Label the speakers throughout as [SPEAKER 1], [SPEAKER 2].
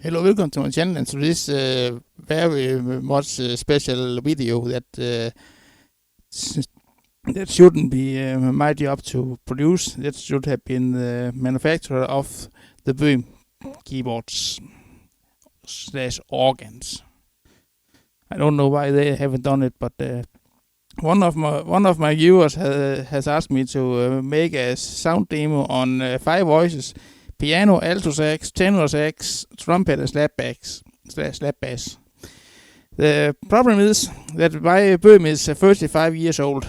[SPEAKER 1] Hello, welcome to my channel and to this very much special video that shouldn't be my job to produce. That should have been the manufacturer of the Böhm keyboards / organs. I don't know why they haven't done it, but one of my viewers has asked me to make a sound demo on 5 voices: piano, alto sax, tenor sax, trumpet, and slap bass. The problem is that my Böhm is 35 years old,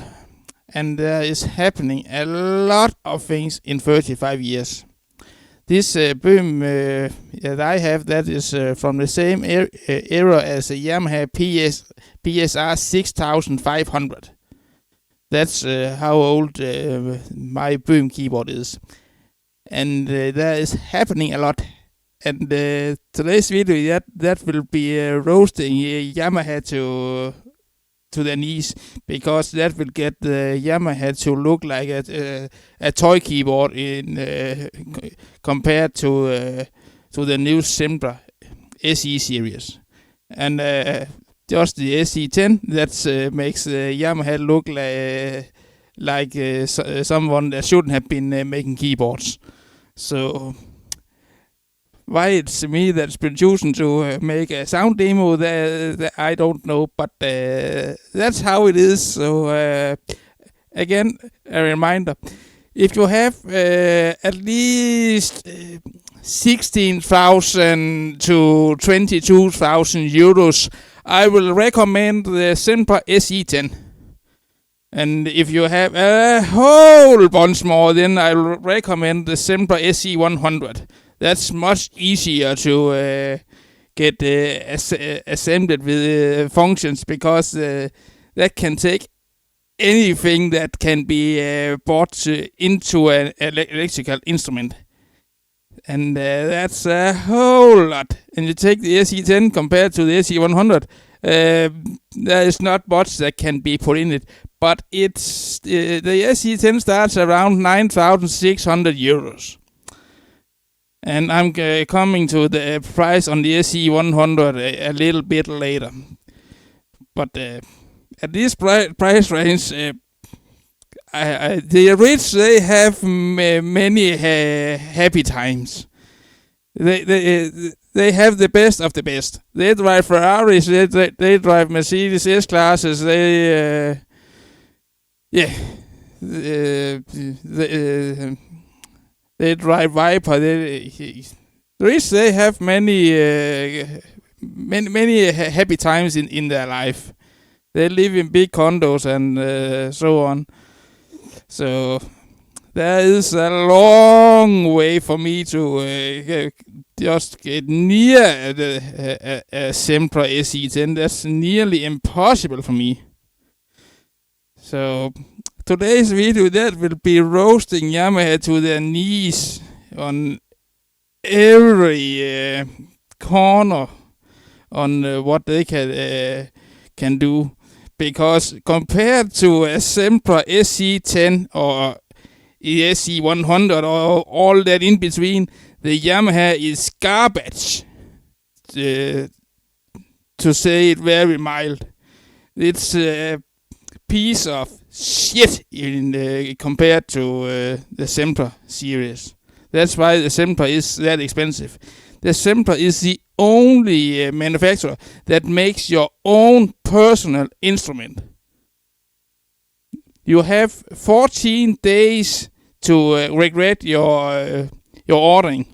[SPEAKER 1] and there is happening a lot of things in 35 years. This Böhm that I have, that is from the same era as a Yamaha PSR 6500. That's how old my Böhm keyboard is. And there is happening a lot. And today's video that will be roasting Yamaha to their knees, because that will get the Yamaha to look like a toy keyboard in compared to the new Sempra SE series. And just the SE10 that makes Yamaha look like someone that shouldn't have been making keyboards. So why it's me that's been chosen to make a sound demo, that I don't know, but that's how it is. So again, a reminder: if you have at least 16,000 to 22,000 euros, I will recommend the Sempra SE10. And if you have a whole bunch more, then I'll recommend the Sempra SE10. That's much easier to get assembled with functions, because that can take anything that can be brought into an electrical instrument. And that's a whole lot. And you take the SE10 compared to the SE10, there is not much that can be put in it. But it's the SE10 starts around 9,600 euros. And I'm coming to the price on the SE10 a little bit later. But at this price range, the rich, they have many happy times. They have the best of the best. They drive Ferraris, they drive Mercedes S-classes, they drive Viper. They have many happy times in their life. They live in big condos and so on. So there is a long way for me to just get near a Sempra SE10. That's nearly impossible for me. So today's video, that will be roasting Yamaha to their knees on every corner on what they can do. Because compared to a Sempra SE10 or SE10 or all that in between, the Yamaha is garbage, to say it very mild. It's a piece of shit compared to the Sempra series. That's why the Sempra is that expensive. The Sempra is the only manufacturer that makes your own personal instrument. You have 14 days to regret your ordering.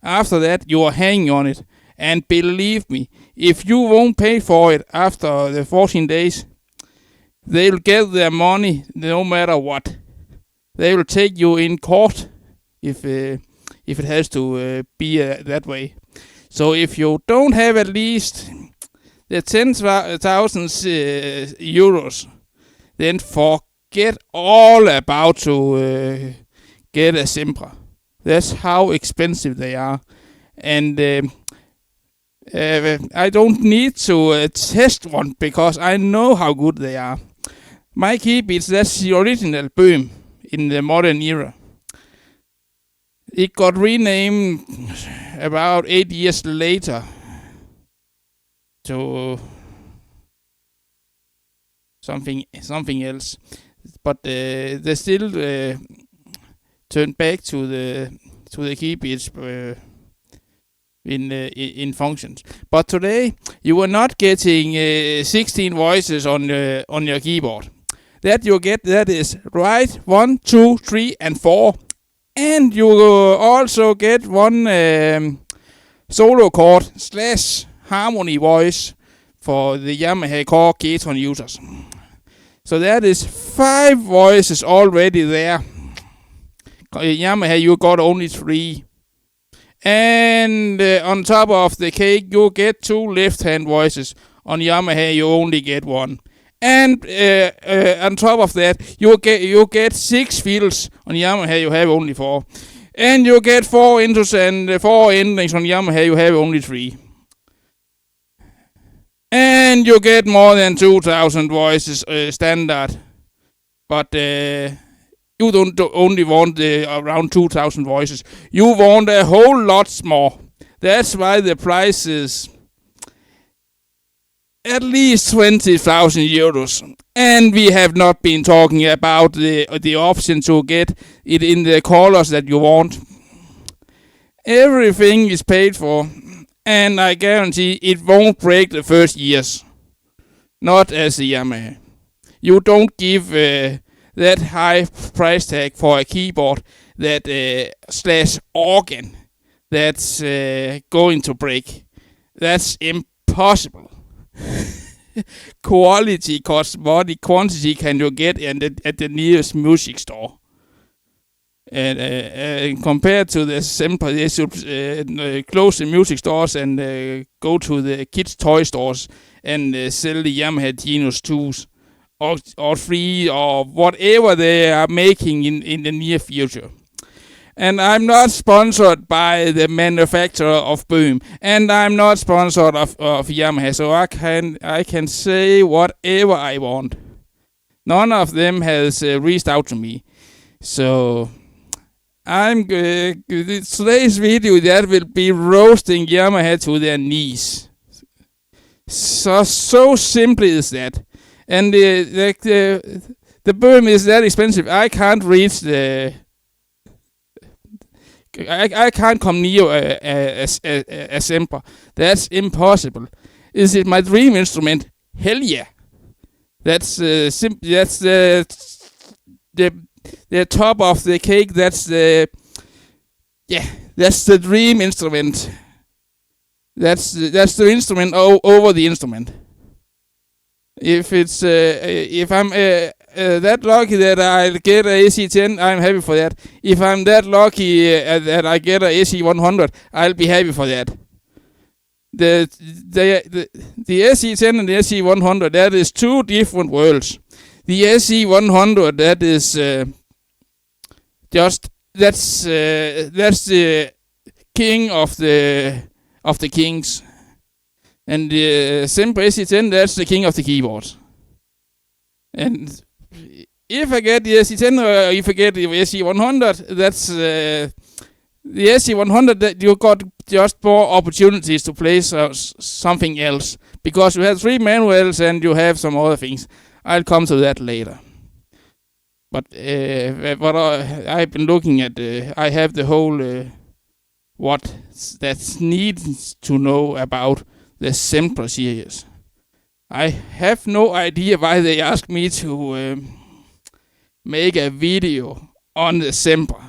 [SPEAKER 1] After that, you are hanging on it. And believe me, if you won't pay for it after the 14 days, they'll get their money no matter what. They will take you in court if it has to be that way. So if you don't have at least the 10,000 euros, then forget all about to get a Sempra. That's how expensive they are. And I don't need to test one, because I know how good they are. My Keybits, that's the original Böhm in the modern era. It got renamed about 8 years later to something else, but they still turned back to the Keybits in functions. But today you are not getting 16 voices on your keyboard. That you get, that is right 1, 2, 3, and 4, and you also get one solo chord / harmony voice for the Yamaha core Ketron users. So that is 5 voices already there. Yamaha, you got only 3. And on top of the cake, you get 2 left-hand voices. On Yamaha, you only get 1. And on top of that, you get 6 fields. On Yamaha, you have only 4. And you get 4 intros and 4 endings. On Yamaha, you have only 3. And you get more than 2,000 voices standard. But you don't only want around 2,000 voices. You want a whole lot more. That's why the price is at least 20,000 euros. And we have not been talking about the option to get it in the colors that you want. Everything is paid for. And I guarantee it won't break the first years. Not as a Yamaha. You don't give that high price tag for a keyboard that / organ that's going to break. That's impossible. Quality costs money. Quantity can you get at the nearest music store. And compared to the Sempra, they should close the music stores and go to the kids' toy stores and sell the Yamaha Genos 2s or 3 or whatever they are making in the near future. And I'm not sponsored by the manufacturer of Böhm, and I'm not sponsored of Yamaha, so I can say whatever I want. None of them has reached out to me, so I'm today's video that will be roasting Yamaha to their knees. So simple is that. And the Böhm is that expensive. I can't reach I can't come near a Sempra. That's impossible. Is it my dream instrument? Hell yeah. That's that's the top of the cake. That's the dream instrument. That's the instrument over the instrument. If it's if I'm that lucky that I get a SE10, I'm happy for that. If I'm that lucky that I get a SE100, I'll be happy for that. The SE10 and the SE100, that is 2 different worlds. The SE100, that is that's the king of the kings. And the Sempra SE10, that's the king of the keyboards. And if I get the SE10 or if I get the SE100, that's the SE100 that you got just more opportunities to play something else. Because you have 3 manuals and you have some other things. I'll come to that later. But what I've been looking at, I have the whole what that needs to know about the Sempra series. I have no idea why they asked me to make a video on the Sempra.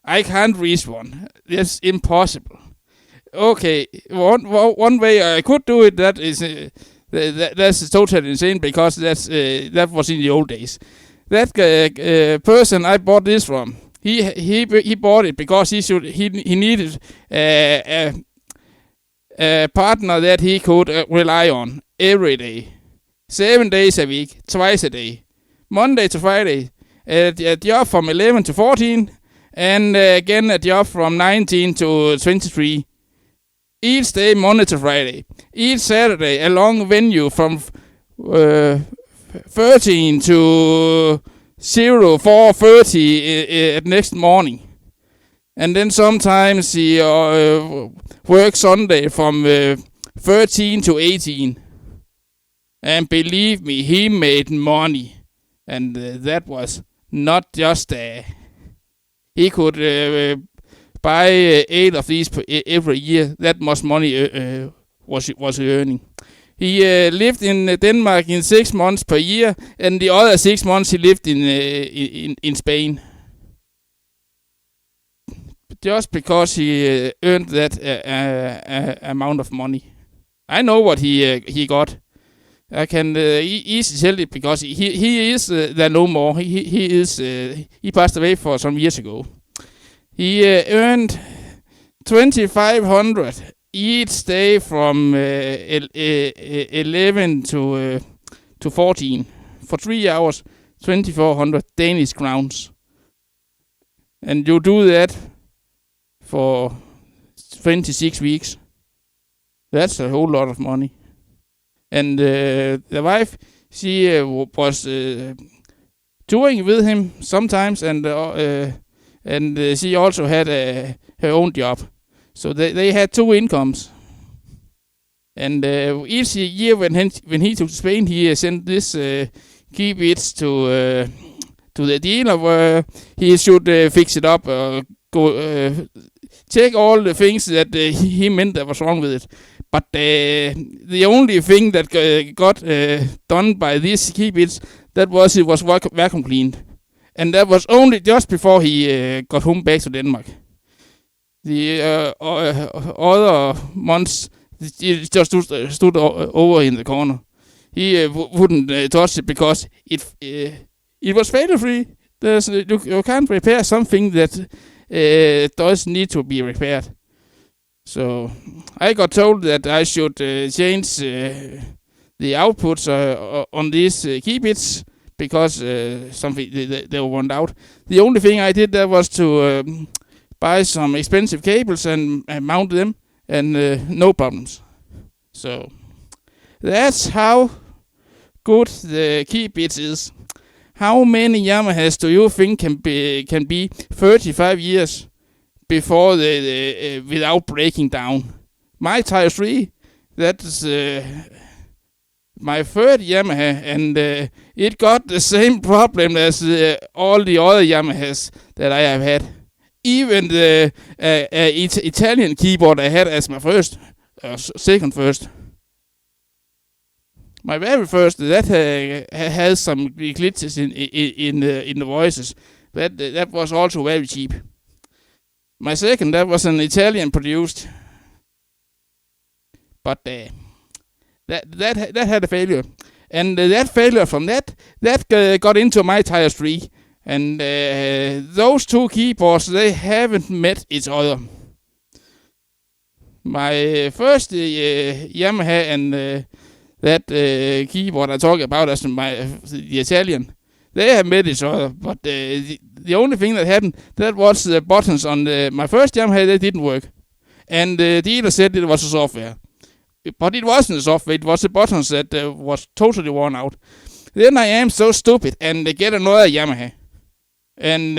[SPEAKER 1] I can't reach one. That's impossible. Okay, one way I could do it, that is that's totally insane, because that was in the old days. That person I bought this from, he bought it because he needed a partner that he could rely on every day, 7 days a week, twice a day, Monday to Friday, a job from 11 to 14, and again a job from 19 to 23. Each day, Monday to Friday. Each Saturday, a long venue from 13 to 4:30 at next morning. And then sometimes he works Sunday from 13 to 18. And believe me, he made money. And that was not just... he could buy 8 of these every year. That much money was earning. He lived in Denmark in 6 months per year, and the other 6 months he lived in Spain. Just because he earned that amount of money. I know what he got. I can easily tell it because he is there no more. He passed away for some years ago. He earned 2,500 each day from 11 to 14 for 3 hours, 2,400 Danish crowns. And you do that for 26 weeks. That's a whole lot of money. And the wife, she was touring with him sometimes, and she also had her own job. So they had 2 incomes. And each year when he took to Spain, he sent this Keybits to the dealer where he should fix it up, check all the things that he meant that was wrong with it. But the only thing that got done by this Keybits, that was it was vacuum cleaned. And that was only just before he got home back to Denmark. The other months, he just stood over in the corner. He wouldn't touch it because it was failure free. You can't repair something that does need to be repaired. So I got told that I should change the outputs on these Keybits because something they were worn out. The only thing I did there was to buy some expensive cables and mount them, and no problems. So that's how good the Keybits is. How many Yamahas do you think can be 35 years before they without breaking down? My Tire 3, that's my third Yamaha, and it got the same problem as all the other Yamahas that I have had. Even the Italian keyboard I had as my second first. My very first, that has some glitches in the voices. That was also very cheap. My second, that was an Italian produced. But that had a failure. And that failure from that got into my Tire 3. And those 2 keyboards, they haven't met each other. My first Yamaha and that keyboard I talk about as the Italian, they have met each other. But the only thing that happened, that was the buttons on my first Yamaha, they didn't work. And the dealer said it was a software. But it wasn't a software, it was the buttons that was totally worn out. Then I am so stupid and get another Yamaha. And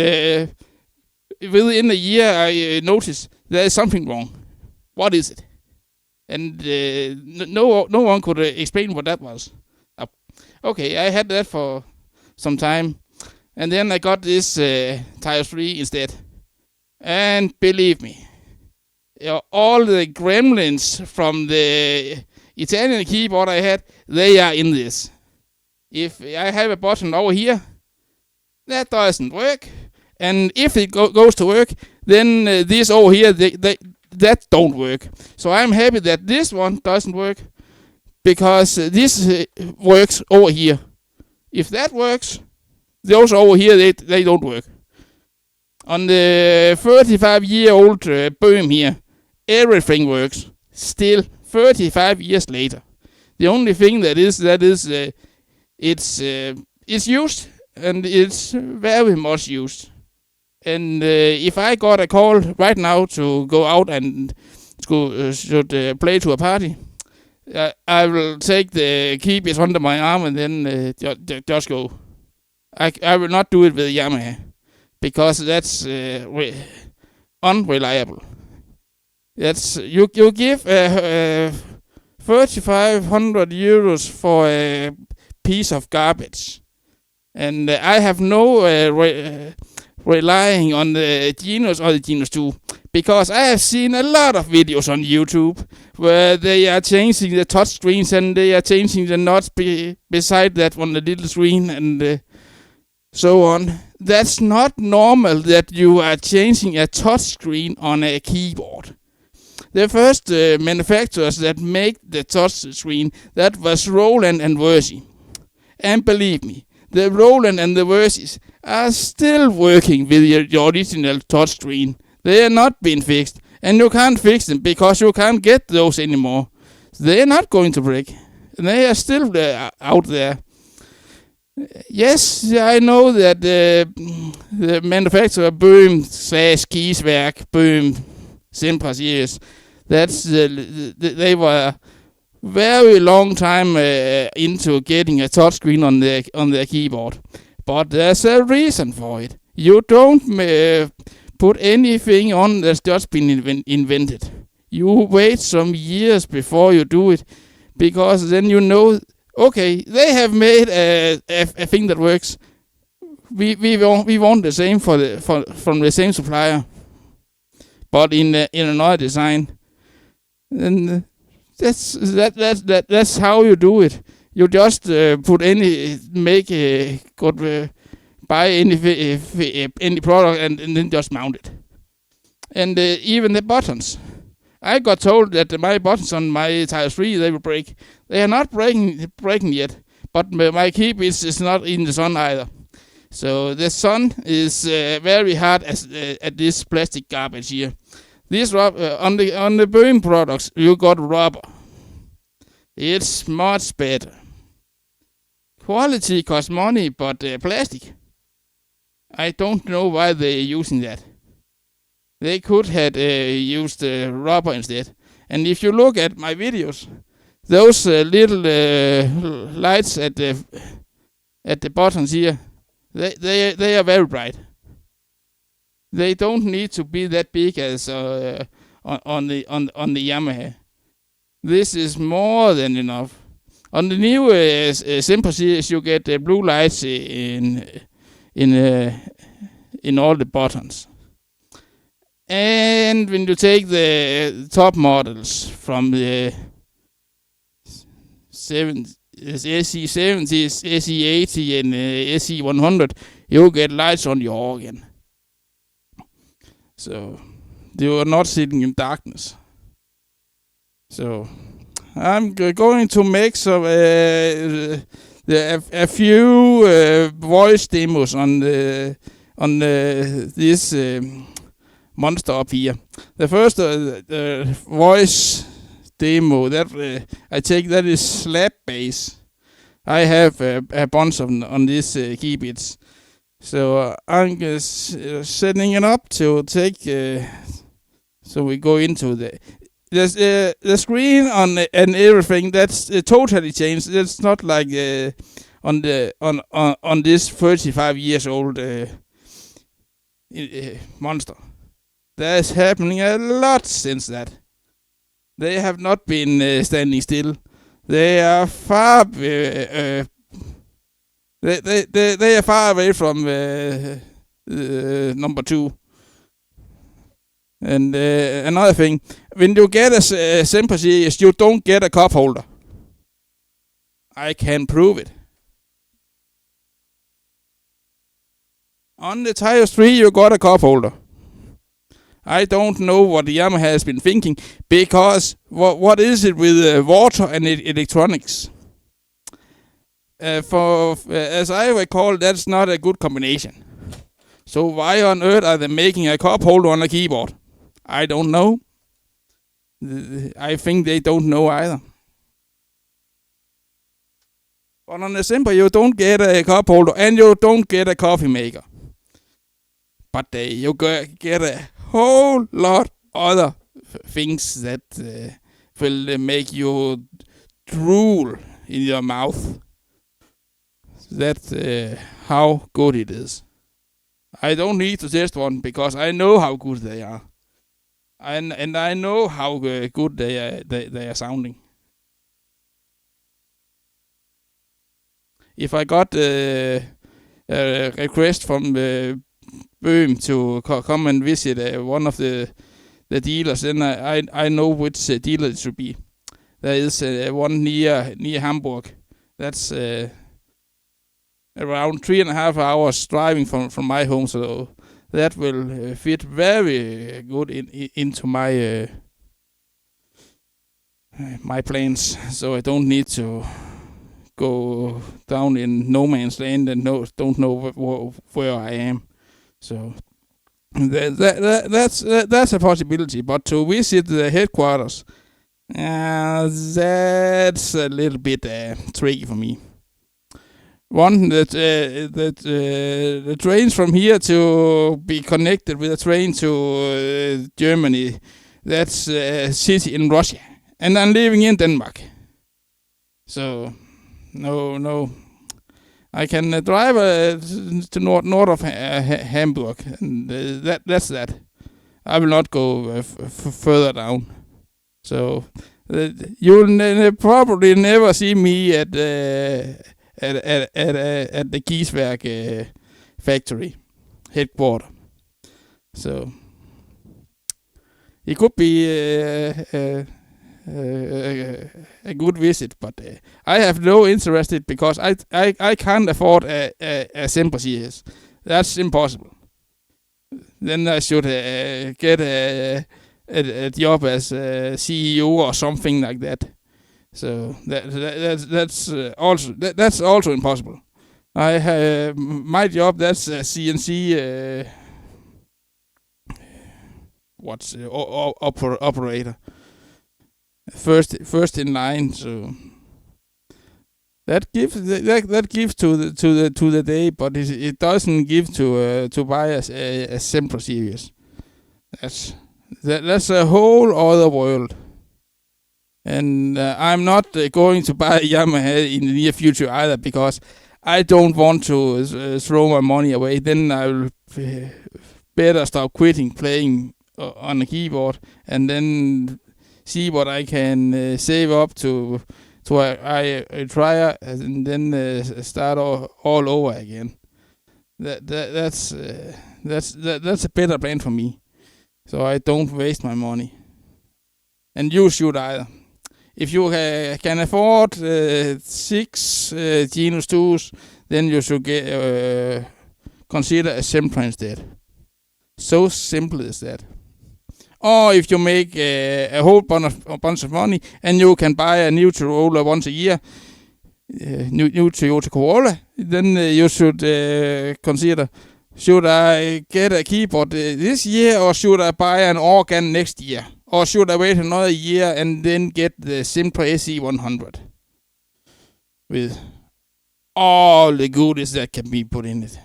[SPEAKER 1] within a year I noticed there is something wrong. What is it? And no one could explain what that was. Okay, I had that for some time. And then I got this Tire 3 instead. And believe me, all the gremlins from the Italian keyboard I had, they are in this. If I have a button over here, that doesn't work. And if it goes to work, then this over here, that don't work. So I'm happy that this one doesn't work, because this works over here. If that works, those over here, they don't work. On the 35-year-old Böhm here, everything works. Still, 35 years later. The only thing that is it's used, and it's very much used. And if I got a call right now to go out and should play to a party, I will take the Keybits under my arm and then just go. I will not do it with Yamaha, because that's unreliable. You give 3,500 euros for a piece of garbage, and I have no relying on the Genos or the Genos 2, because I have seen a lot of videos on YouTube where they are changing the touch screens and they are changing the nuts beside that on the little screen and so on. That's not normal that you are changing a touch screen on a keyboard. The first manufacturers that make the touch screen, that was Roland and Versi. And believe me, the Roland and the Versis are still working with your original touch screen. They are not being fixed, and you can't fix them because you can't get those anymore. They are not going to break. They are still out there. Yes, I know that the manufacturer Böhm Keybits, Böhm Sempra SE10, that's they were very long time into getting a touchscreen on their keyboard, but there's a reason for it. You don't put anything on that's just been invented. You wait some years before you do it, because then you know, okay, they have made a thing that works. We want the same from the same supplier, but in another design. And that's how you do it. You just buy any product and then just mount it. And even the buttons. I got told that my buttons on my Tire 3, they will break. They are not breaking yet, but my Keybits is not in the sun either. So the sun is very hard at this plastic garbage here. This on the Böhm products, you got rubber. It's much better. Quality costs money, but plastic, I don't know why they're using that. They could have used rubber instead. And if you look at my videos, those little lights at the buttons here, they are very bright. They don't need to be that big as on the Yamaha. This is more than enough. On the new Sempra series, you get blue lights in all the buttons. And when you take the top models from the SE10, SE80, and SE100, you get lights on your organ. So you are not sitting in darkness. So I'm going to make some a few voice demos on this monster up here. The first voice demo that I take, that is slap bass. I have a bunch of on this Keybits. So I'm setting it up to take. So we go into the screen on and everything. That's totally changed. It's not like on this 35 years old monster. There's happening a lot since that. They have not been standing still. They are far. They are far away from number 2. And another thing, when you get a Sempra series, you don't get a cup holder. I can prove it. On the Tire 3, you got a cup holder. I don't know what the Yamaha has been thinking, because what is it with water and electronics? As I recall, that's not a good combination. So why on earth are they making a cup holder on a keyboard? I don't know. I think they don't know either. But on the Sempra, you don't get a cup holder and you don't get a coffee maker. But you get a whole lot other things that will make you drool in your mouth. That's how good it is. I don't need to test one because I know how good they are. and I know how good they are sounding. If I got a request from Böhm to come and visit one of the dealers, then I know which dealer it should be. There is one near Hamburg. That's around 3.5 hours driving from my home, so that will fit very good into my plans. So I don't need to go down in no man's land and don't know where I am. So that's a possibility. But to visit the headquarters, that's a little bit tricky for me. One that the trains from here to be connected with a train to Germany. That's a city in Russia, and I'm living in Denmark. So no. I can drive to north of Hamburg, and that's that. I will not go further down. So you'll probably never see me at the Kieswerk factory headquarter. So it could be a good visit, but I have no interest in it because I can't afford a Sempra SE10. That's impossible. Then I should get a job as a CEO or something like that. So that's also impossible. I have my job. That's a CNC operator. First in line. So that gives to the day, but it doesn't give to buy a Sempra series. That's a whole other world. And I'm not going to buy a Yamaha in the near future either, because I don't want to throw my money away. Then I will better stop quitting playing on a keyboard and then see what I can save up to I try and then start all over again. That's a better plan for me, so I don't waste my money. And you should either. If you can afford 6 Genos 2s, then you should consider a Sempra instead. So simple is that. Or if you make a whole bunch of money and you can buy a new Corolla once a year, new Toyota Corolla, then you should consider, should I get a keyboard this year, or should I buy an organ next year? Or should I wait another year and then get the Sempra SE10 with all the goodies that can be put in it?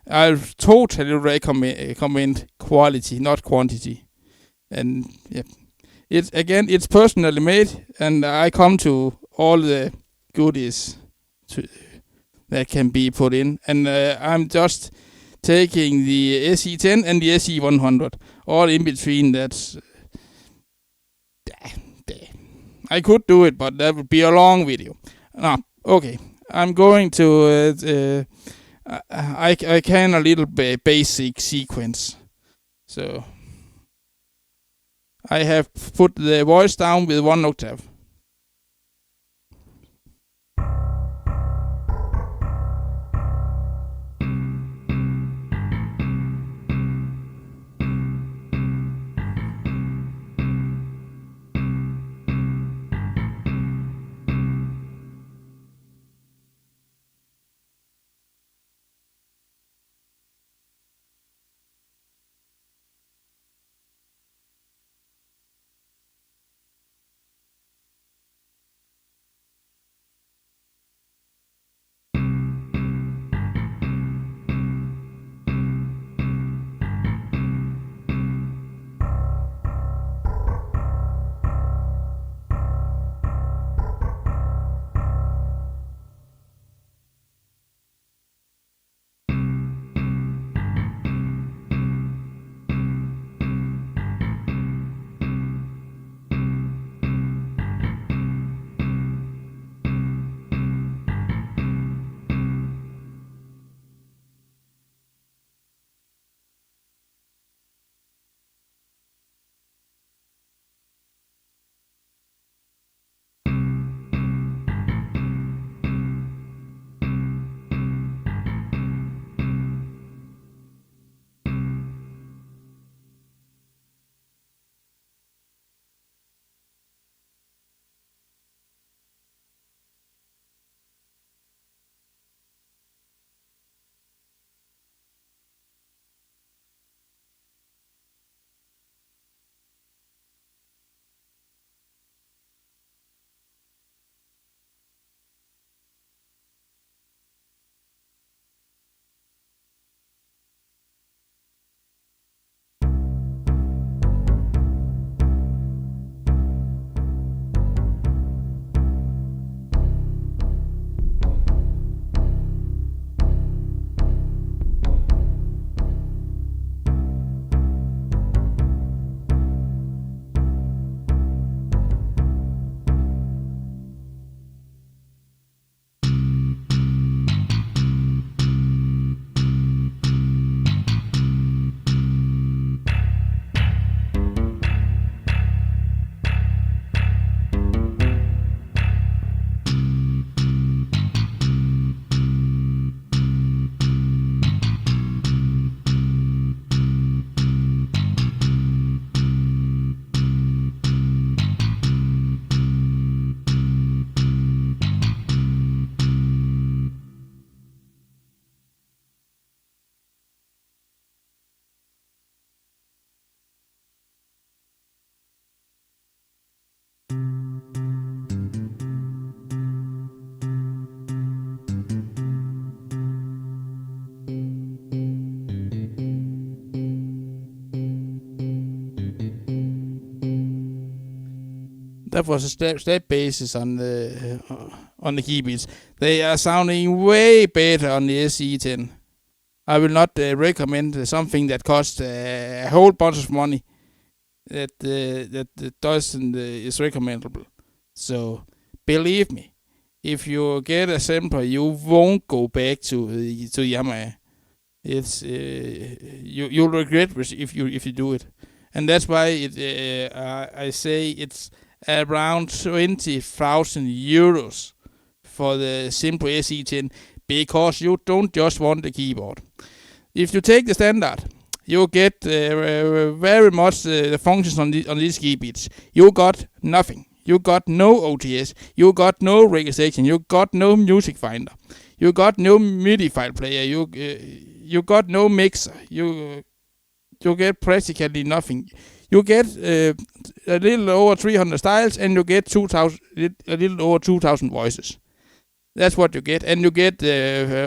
[SPEAKER 1] I totally recommend quality, not quantity. And yeah, it's personally made, and I come to all the goodies that can be put in. And I'm just taking the SE10 and the SE10, all in between. That's I could do it, but that would be a long video. Okay, I'm going to. I can a little basic sequence. So I have put the voice down with 1 octave. that was a step basis on the Keybits. They are sounding way better on the SE10. I will not recommend something that costs a whole bunch of money that doesn't is recommendable. So believe me, if you get a Sempra, you won't go back to Yamaha. It's you'll regret if you do it, and that's why I say it's around 20,000 euros for the Sempra SE10, because you don't just want the keyboard. If you take the standard, you get very much the functions on these Keybits. You got nothing. You got no OTS. You got no registration. You got no music finder. You got no MIDI file player. You got no mixer. You get practically nothing. You get a little over 300 styles, and you get a little over 2,000 voices. That's what you get, and you get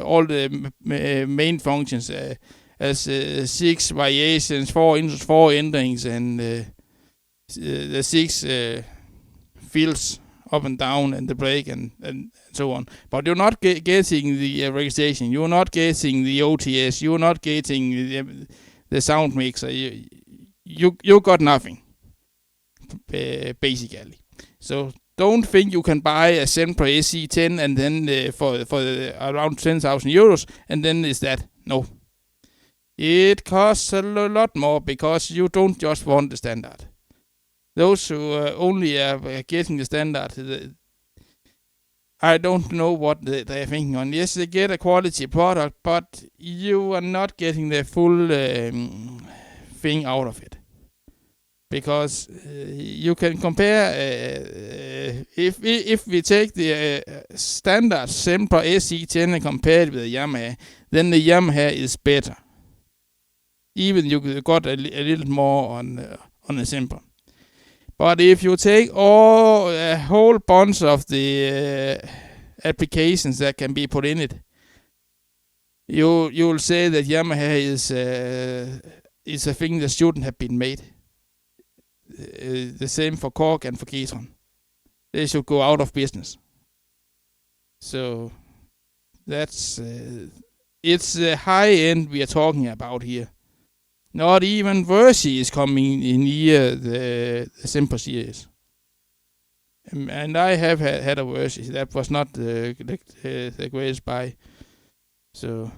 [SPEAKER 1] all the main functions as 6 variations, 4 intros, 4 endings, and the 6 fields up and down, and the break, and so on. But you're not getting the registration. You're not getting the OTS. You're not getting the sound mixer. You got nothing, basically. So don't think you can buy a Sempra SE10 and then for around 10,000 euros, and then is that. No. It costs a lot more, because you don't just want the standard. Those who only are getting the standard, I don't know what they're thinking on. Yes, they get a quality product, but you are not getting the full thing out of it. Because you can compare, if we take the standard Sempra SE10 and compare it with the Yamaha, then the Yamaha is better. Even you got a little more on the Sempra. But if you take a whole bunch of the applications that can be put in it, you will say that Yamaha is a thing that shouldn't have been made. The same for Korg and for Ketron. They should go out of business. So that's it's the high end we are talking about here. Not even Versi is coming near the Sempra series. And I have had a Versi. That was not the greatest buy. So,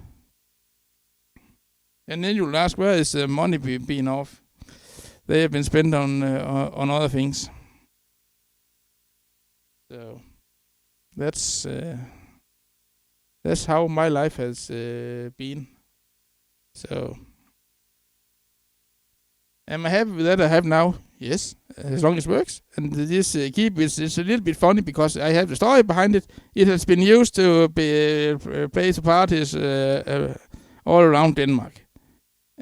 [SPEAKER 1] and then you'll ask, where is the money being off? They have been spent on other things. So that's how my life has been. So am I happy with that I have now? Yes, as long as it works. And this Keybits is a little bit funny, because I have the story behind it. It has been used to play to parties all around Denmark.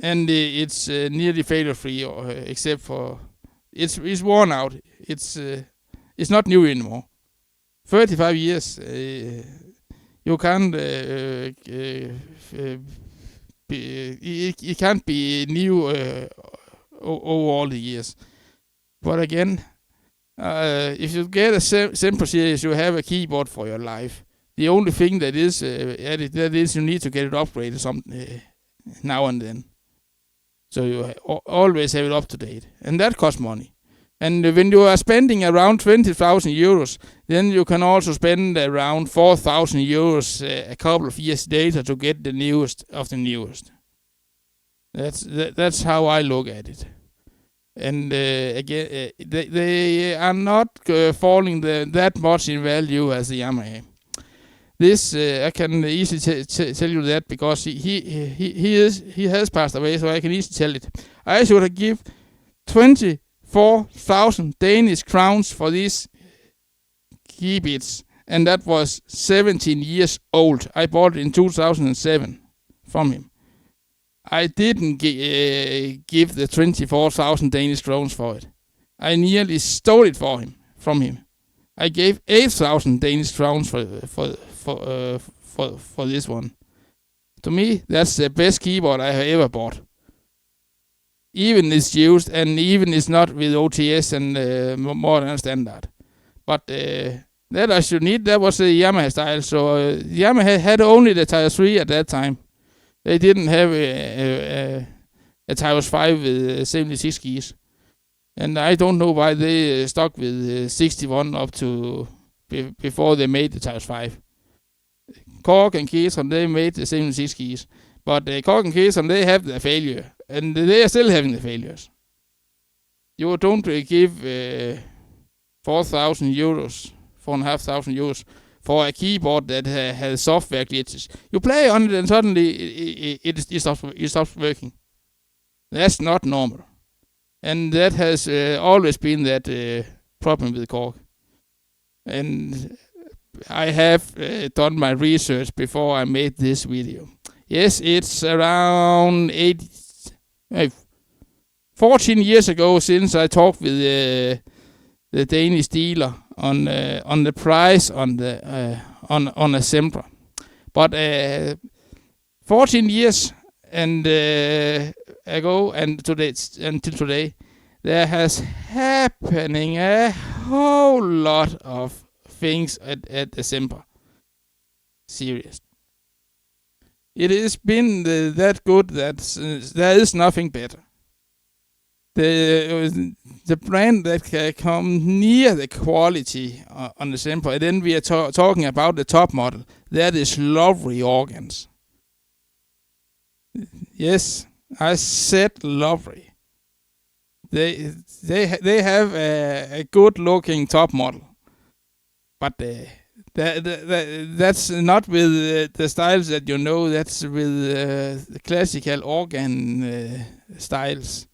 [SPEAKER 1] And it's nearly failure-free, except for it's worn out. It's not new anymore. 35 years. You can't. It can't be new over all the years. But again, if you get a Sempra series, you have a keyboard for your life. The only thing that is added, that is you need to get it upgraded now and then. So you always have it up to date. And that costs money. And when you are spending around 20,000 euros, then you can also spend around 4,000 euros a couple of years later to get the newest of the newest. That's how I look at it. And again, they are not falling that much in value as the Yamaha. This I can easily tell you that, because he has passed away, so I can easily tell it. I should have give 24,000 Danish crowns for these Keybits, and that was 17 years old. I bought it in 2007 from him. I didn't give the 24,000 Danish crowns for it. I nearly stole it from him. I gave 8,000 Danish crowns for this one. To me, that's the best keyboard I have ever bought. Even it's used, and even it's not with OTS and more than standard. But that I should need, that was the Yamaha style. So Yamaha had only the Tires 3 at that time. They didn't have a Tires 5 with 76 keys. And I don't know why they stuck with 61 up to before they made the Tires 5. Korg and Ketron, they made the 76 keys. But Korg and Ketron, they have the failure. And they are still having the failures. You don't give 4,000 euros, 4,500 euros for a keyboard that has software glitches. You play on it and suddenly it stops working. That's not normal. And that has always been that problem with Korg. And I have done my research before I made this video. Yes, it's around 14 years ago since I talked with the Danish dealer on the price on a Sempra. But 14 years and ago and today, until today, there has happening a whole lot of things at the Sempra. Serious. It has been that good that there is nothing better. The brand that can come near the quality on the Sempra, and then we are talking about the top model, that is lovely organs. Yes, I said lovely. They have a good looking top model, but that's not with the styles that you know. That's with the classical organ styles,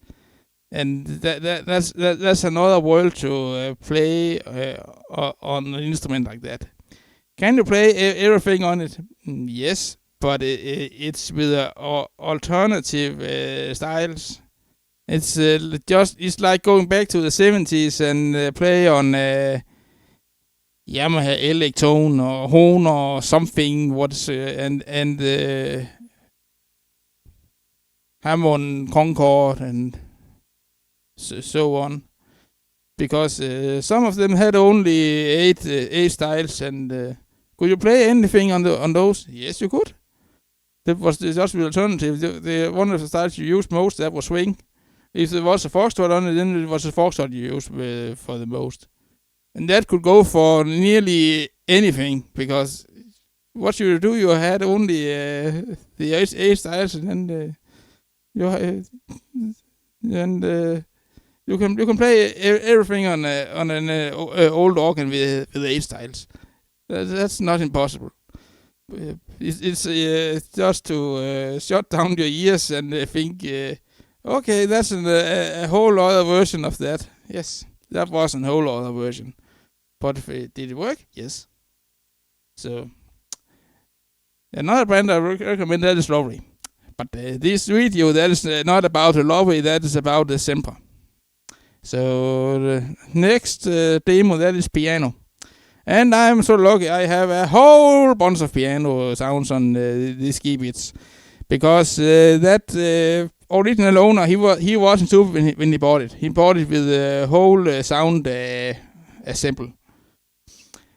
[SPEAKER 1] and that's another world to play on an instrument like that. Can you play everything on it? Yes, but it's with alternative styles. It's like going back to the 70s and play on Yamaha Electone or Horn or something. And Hammond Concord and so on. Because some of them had only eight styles, and could you play anything on those? Yes, you could. That was just the alternative. The one of the styles you used most, that was swing. If there was a foxtrot on it, then it was a foxtrot you used for the most. And that could go for nearly anything, because what you do, you had only the eight styles, and then you can play everything on an old organ with 8 styles. That's not impossible. It's just to shut down your ears and think, okay, that's a whole other version of that. Yes, that was a whole other version. But did it work? Yes. So, another brand I recommend, that is Lovely. But this video, that is not about the Lovely, that is about the Sempra. So, the next demo, that is piano. And I'm so lucky, I have a whole bunch of piano sounds on these Keybits. Because that original owner, he wasn't stupid when he bought it. He bought it with the whole sound assemble.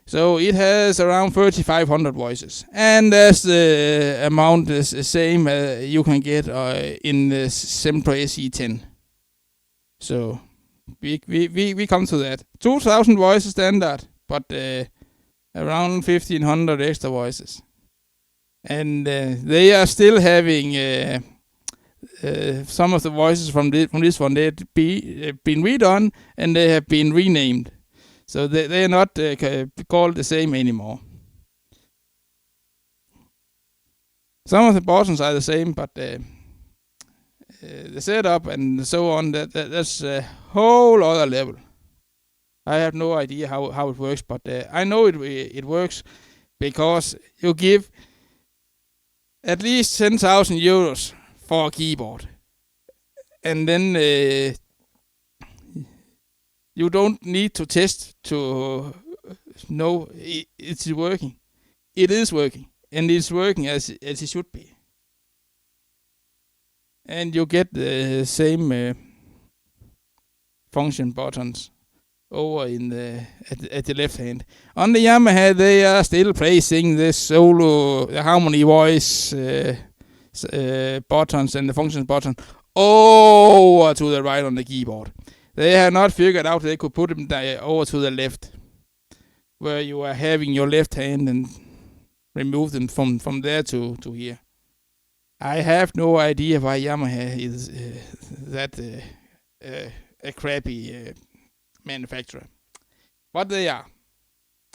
[SPEAKER 1] So it has around 3,500 voices. And that's the amount is the same you can get in the Sempra SE10. So we come to that. 2,000 voices standard, but around 1,500 extra voices. And they are still having some of the voices from this one. They've been redone and they have been renamed. So they are not called the same anymore. Some of the buttons are the same, but the setup and so on, that's a whole other level. I have no idea how it works, but I know it works because you give at least 10,000 euros for a keyboard. And then you don't need to test to know it's working. It is working. And it's working as it should be. And you get the same function buttons over in at the left hand. On the Yamaha, they are still placing the solo, the harmony voice buttons and the functions button over to the right on the keyboard. They have not figured out they could put them over to the left, where you are having your left hand and remove them from there to here. I have no idea why Yamaha is that a crappy manufacturer. But they are.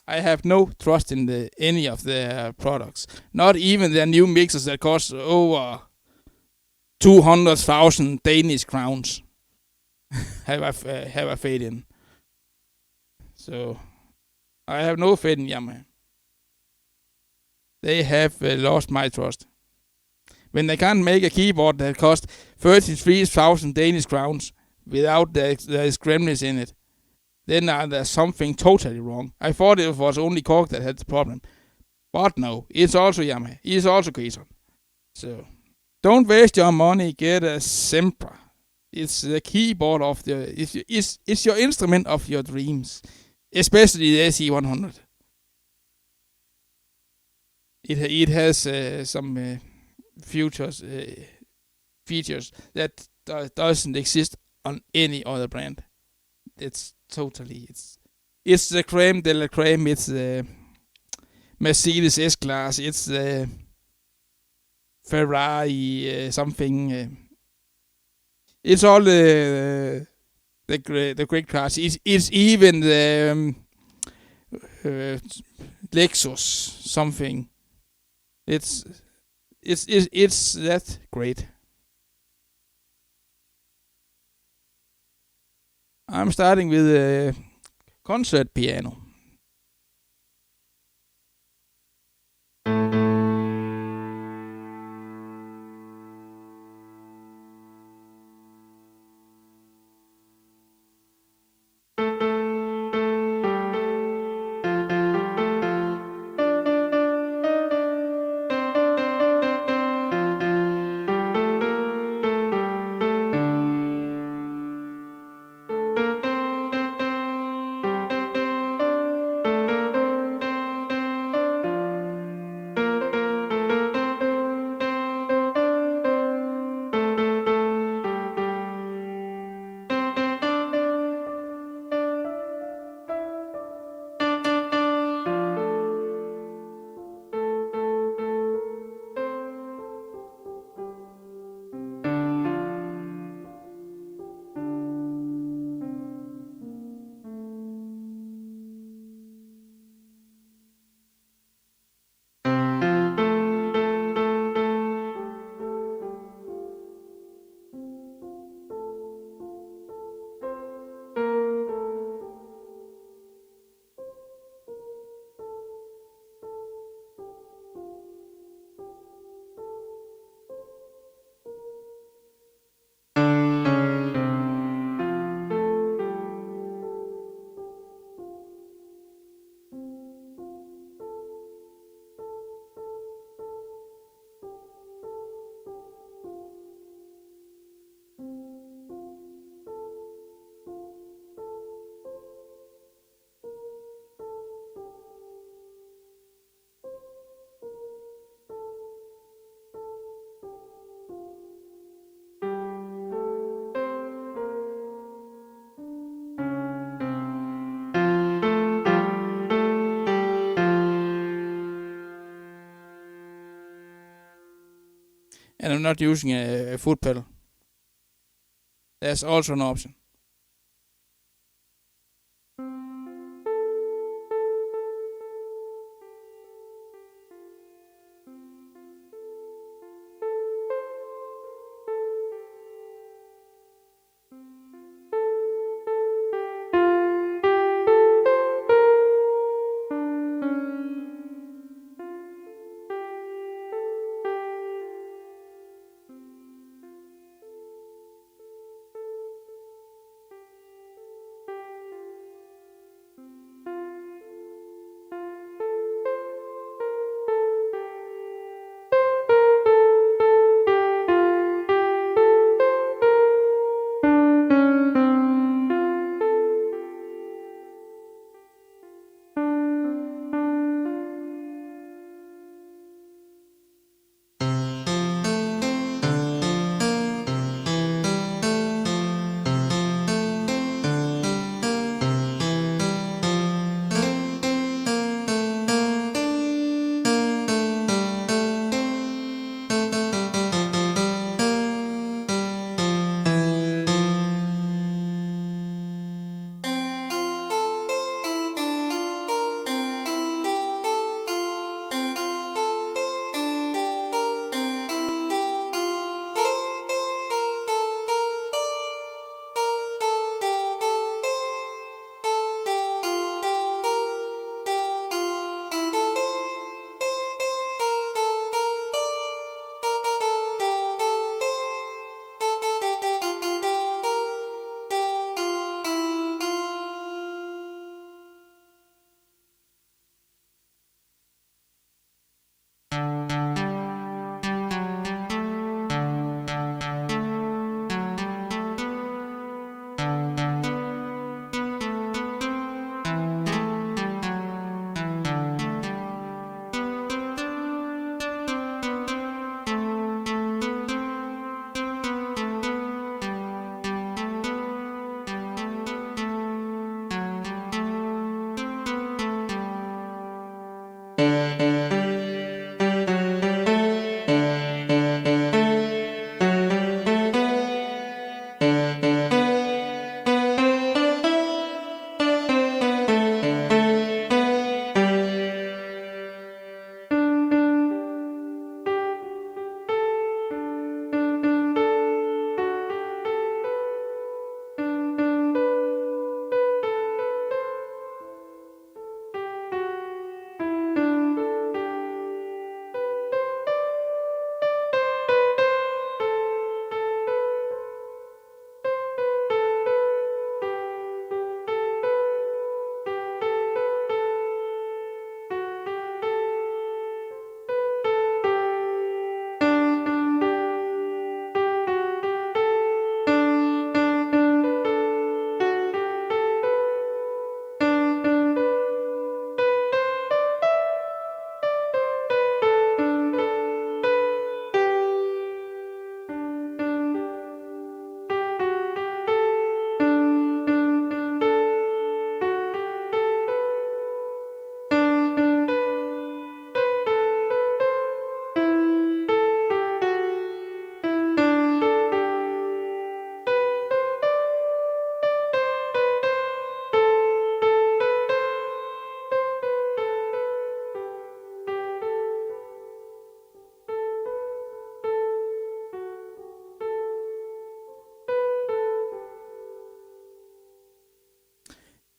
[SPEAKER 1] I have no trust in any of their products. Not even their new mixers that cost over 200,000 Danish crowns. have I faith in. So I have no faith in Yamaha. They have lost my trust. When they can't make a keyboard that costs 33,000 Danish crowns without there is gremlins in it, then there's something totally wrong. I thought it was only Korg that had the problem. But no, it's also Yamaha. It's also Ketron. So don't waste your money, get a Sempra. It's the keyboard of it's your instrument of your dreams. Especially the SE10. It has some features that doesn't exist on any other brand. It's the creme de la creme. It's the Mercedes S-Class. It's the Ferrari something. It's all the great cars. It's even the Lexus something. It's that great. I'm starting with a concert piano. And I'm not using a foot pedal. There's also an option.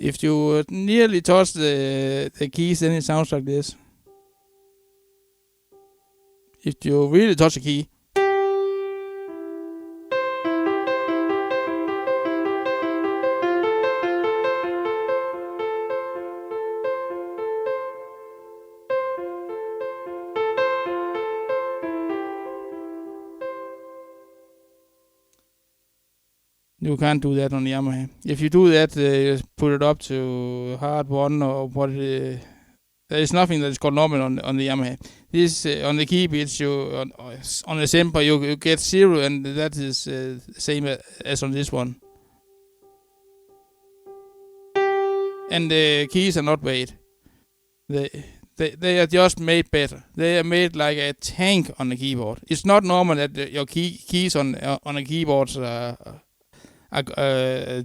[SPEAKER 1] If you nearly touch the keys, then it sounds like this. If you really touch the key. You can't do that on the Yamaha. If you do that, put it up to hard 1 or what. There is nothing that is called normal on the Yamaha. This on the Keybits, on the Sempra you get 0, and that is the same as on this one. And the keys are not made. They are just made better. They are made like a tank on the keyboard. It's not normal that your keys on a keyboard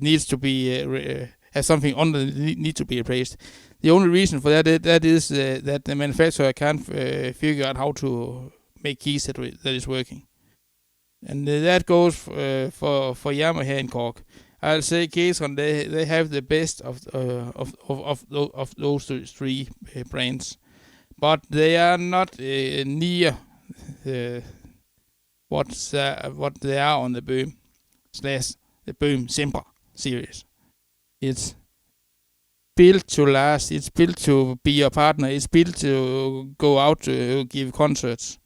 [SPEAKER 1] needs to be have something on that need to be replaced. The only reason for that is that the manufacturer can't figure out how to make keys that is working, and that goes for Yamaha and Korg. I'll say Ketron, they have the best of those 3 brands, but they are not near what they are on the Böhm / the Böhm Sempra series. It's built to last. It's built to be your partner. It's built to go out to give concerts.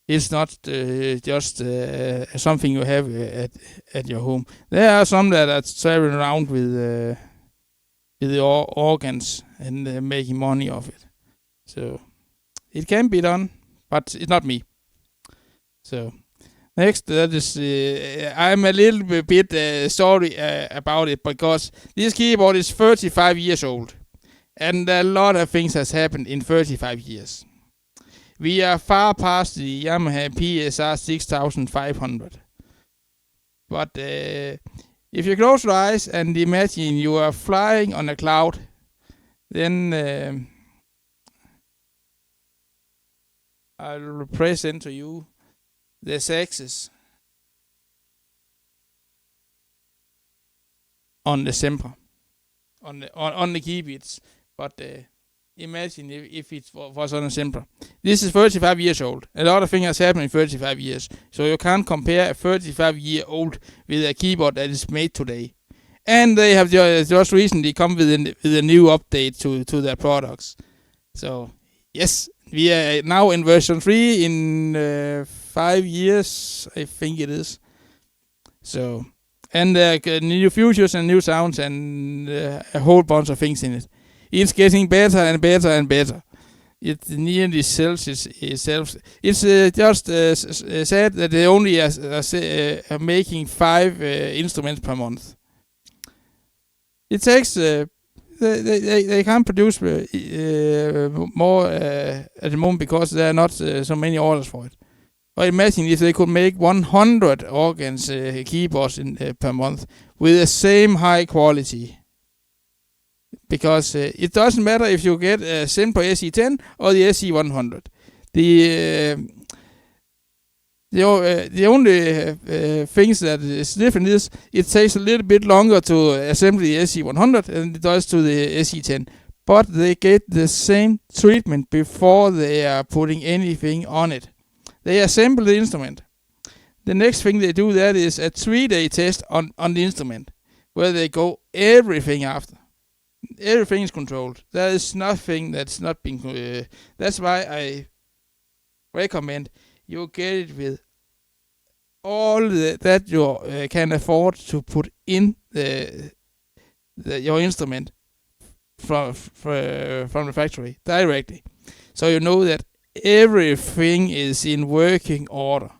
[SPEAKER 1] It's not just something you have at your home. There are some that are traveling around with the organs and making money off it. So it can be done, but it's not me. So next, that is I'm a little bit sorry about it, because this keyboard is 35 years old, and a lot of things has happened in 35 years. We are far past the Yamaha PSR 6500. But if you close your eyes and imagine you are flying on a cloud, then I'll present to you the sexes on the Sempra, on the Keybits. But imagine if it was on a Sempra. This is 35 years old. A lot of things has happened in 35 years. So you can't compare a 35-year-old with a keyboard that is made today. And they have just recently come with a new update to their products. So, yes, we are now in version 3 in 5 years, I think it is. So, and new features and new sounds and a whole bunch of things in it. It's getting better and better and better. It nearly sells itself. It's just sad that they only are making 5 instruments per month. It takes they can't produce more at the moment because there are not so many orders for it. But imagine if they could make 100 organs keyboards per month with the same high quality. Because it doesn't matter if you get a Sempra SE10 or the SE100. The only things that is different is it takes a little bit longer to assemble the SE100 than it does to the SE10. But they get the same treatment before they are putting anything on it. They assemble the instrument. The next thing they do that is a 3-day test on the instrument, where they go everything after. Everything is controlled. There is nothing that's not been. That's why I recommend you get it with all that you can afford to put in your instrument from the factory directly, so you know that everything is in working order,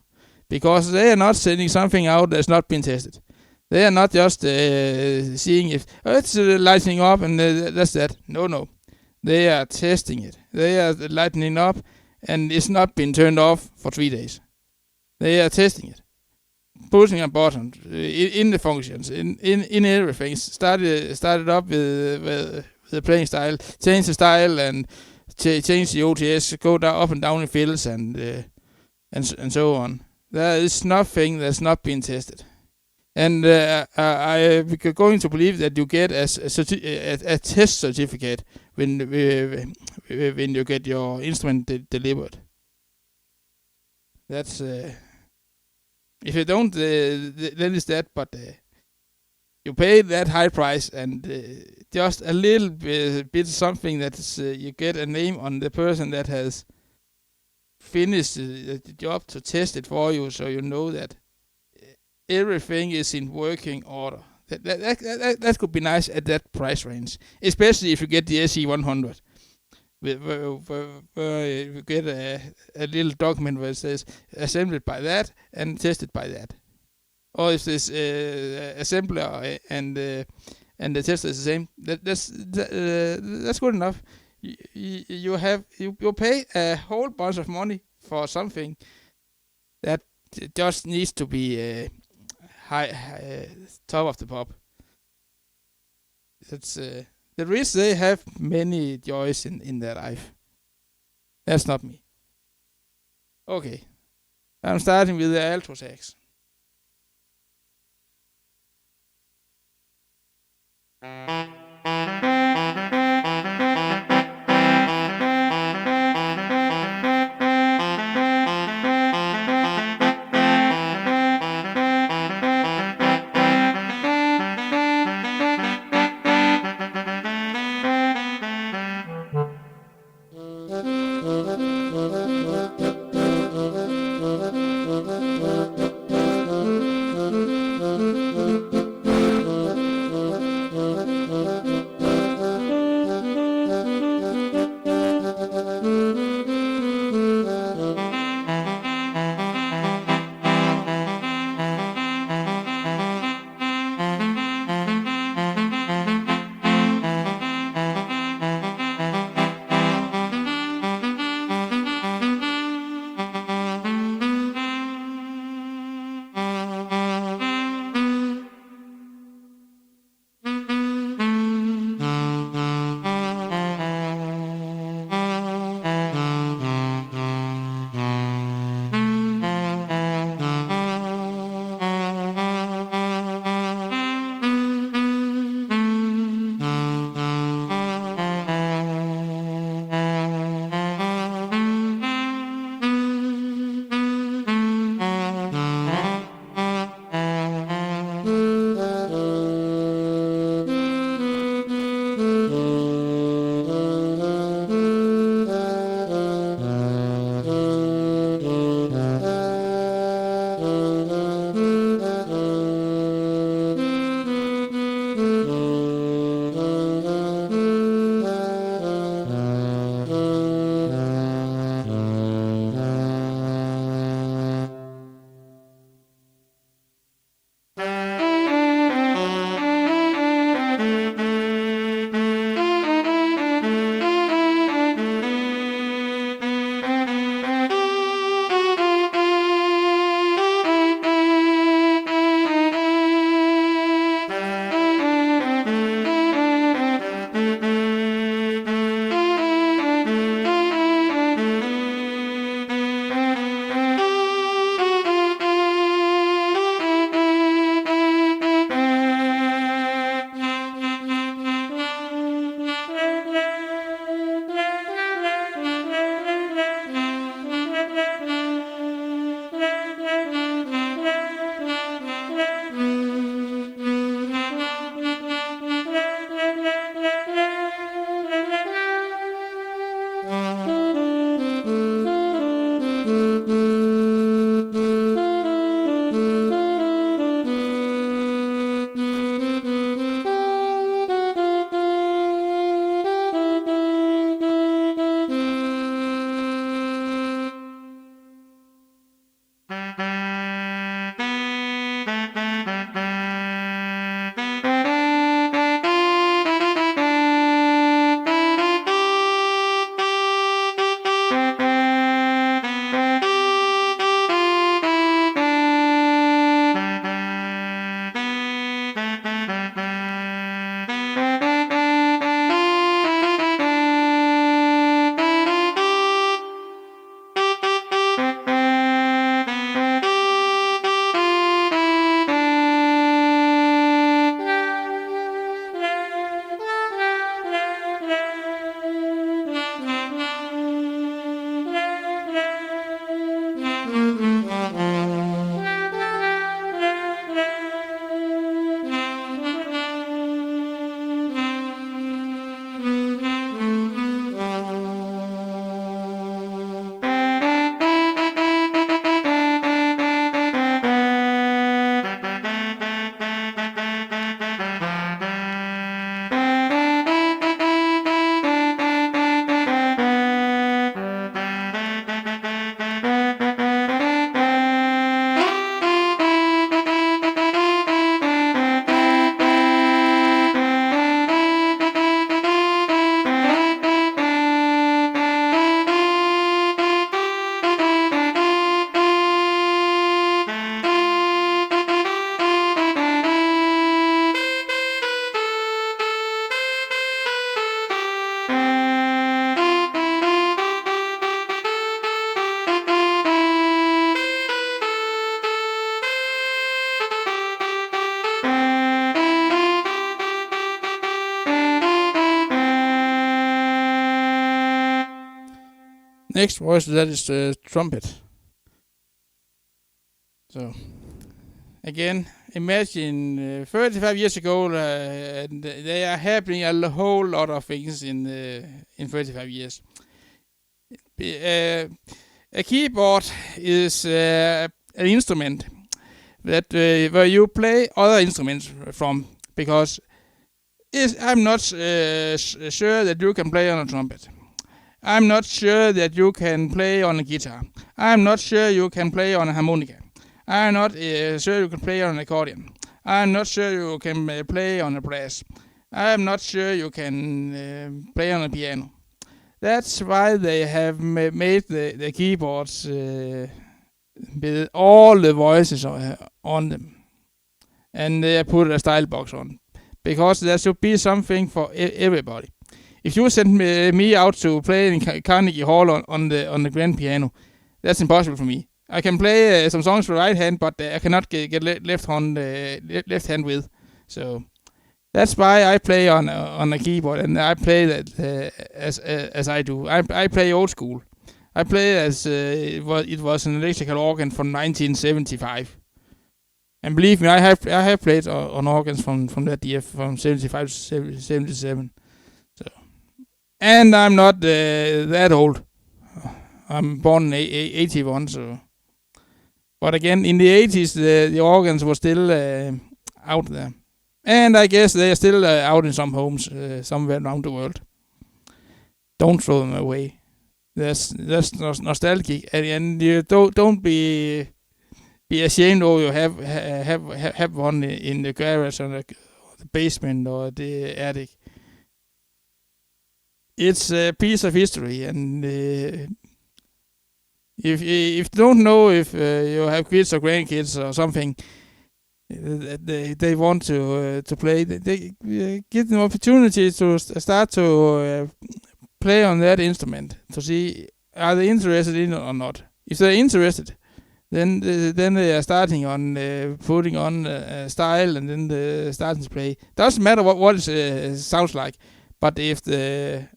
[SPEAKER 1] because they are not sending something out that's not been tested. They are not just seeing if it's lighting up and that's that. No. They are testing it. They are lighting up and it's not been turned off for 3 days. They are testing it. Pushing a button in the functions, in everything. Started up with the playing style, change the style and change the OTS, go down, up and down in fills and so on. There is nothing that's not been tested. And I'm going to believe that you get a test certificate when you get your instrument delivered. That's if you don't, then it's that. But you pay that high price, and just a little bit something that is, you get a name on the person that has finished the job to test it for you, so you know that everything is in working order. That could be nice at that price range, especially if you get the SE10, where you get a little document where it says assembled by that and tested by that. Or if this assembler and the tester is the same, that's good enough. You pay a whole bunch of money for something that just needs to be high top of the pop. That's the rich, they have many joys in their life. That's not me. Okay, I'm starting with the alto sax. Next voice, that is the trumpet. So, again, imagine 35 years ago, there are happening a whole lot of things in 35 years. A keyboard is an instrument that where you play other instruments from, because I'm not sure that you can play on a trumpet. I'm not sure that you can play on a guitar. I'm not sure you can play on a harmonica. I'm not sure you can play on an accordion. I'm not sure you can play on a brass. I'm not sure you can play on a piano. That's why they have made the keyboards with all the voices on them. And they put a style box on. Because there should be something for everybody. If you send me out to play in Carnegie Hall on the grand piano, that's impossible for me. I can play some songs with right hand, but I cannot get left hand with. So that's why I play on a keyboard, and I play that as I do. I play old school. I play as it was an electrical organ from 1975. And believe me, I have played on organs from that year, from 75 to 77. So, and I'm not that old. I'm born in 81, so. But again, in the 80s, the organs were still out there. And I guess they are still out in some homes somewhere around the world. Don't throw them away. That's nostalgic, and you don't be ashamed or you have one in the garage or the basement or the attic. It's a piece of history, and if you don't know if you have kids or grandkids or something, they want to play, they give them opportunity to start to play on that instrument to see are they interested in it or not. If they're interested, then they are starting on putting on style, and then they're starting to play. Doesn't matter what it sounds like, but if they're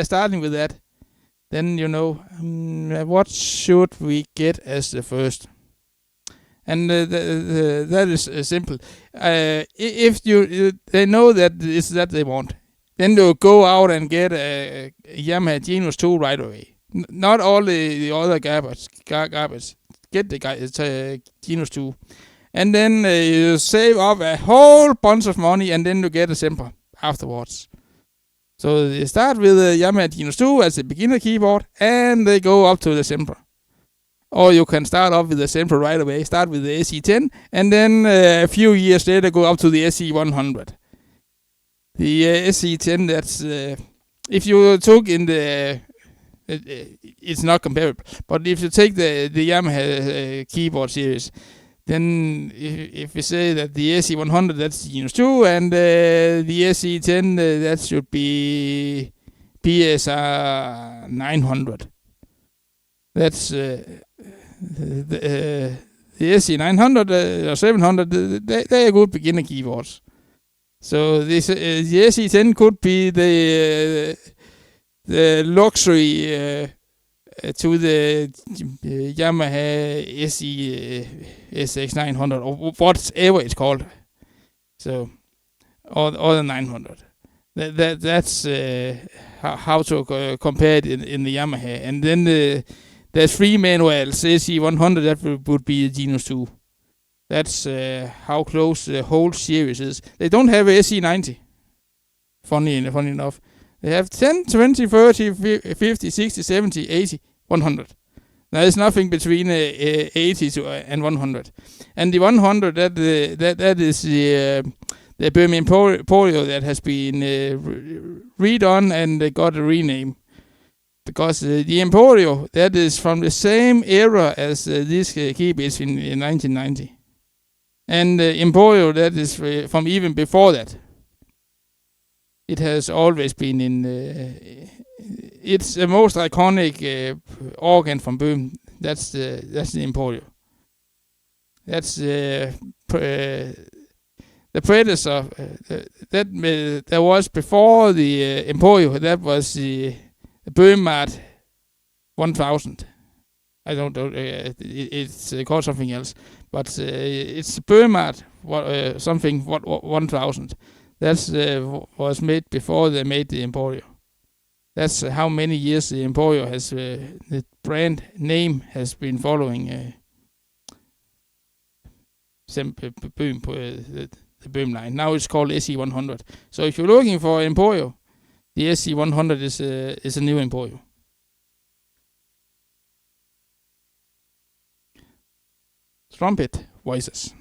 [SPEAKER 1] starting with that, then you know what should we get as the first. And that is simple. If they know that it's that they want, then they'll go out and get a Yamaha Genos 2 right away. Not all the other garbage. Get the Genos 2. And then you save up a whole bunch of money, and then you get a Sempra afterwards. So they start with the Yamaha Genos 2 as a beginner keyboard, and they go up to the Sempra. Or you can start off with the Sempra right away. Start with the SE10, and then a few years later go up to the SE100. The SE10, that's if you took in the it's not comparable. But if you take the Yamaha keyboard series, then if we say that the SE100, that's the Genos 2, and the SE10, that should be PSR 900. That's the SE 900 or 700. They are good beginner keyboards. So this the SE10 could be the luxury to the Yamaha SE SX 900 or whatever it's called. So or the 900. That's how to compare it in the Yamaha. And then there's three manuals. SE100, that would be the Genos 2. That's how close the whole series is. They don't have a SE90. Funny enough. They have 10, 20, 30, 50, 60, 70, 80, 100. There is nothing between 80 and 100. And the 100, that is the Böhm Emporio that has been redone and got a rename. Because the Emporio, that is from the same era as this Keybits in 1990. And the Emporio, that is from even before that. It has always been in... it's the most iconic organ from Böhm. That's the Emporio. That's the predecessor there was before the Emporio. That was the Böhm 1000. I don't know. It's called something else, but it's Böhm something 1000. That's was made before they made the Emporio. That's how many years the Emporio has the brand name has been following Böhm, the Böhm line. Now it's called SE100. So if you're looking for Emporio, the SE100 is a new Emporio. Trumpet voices.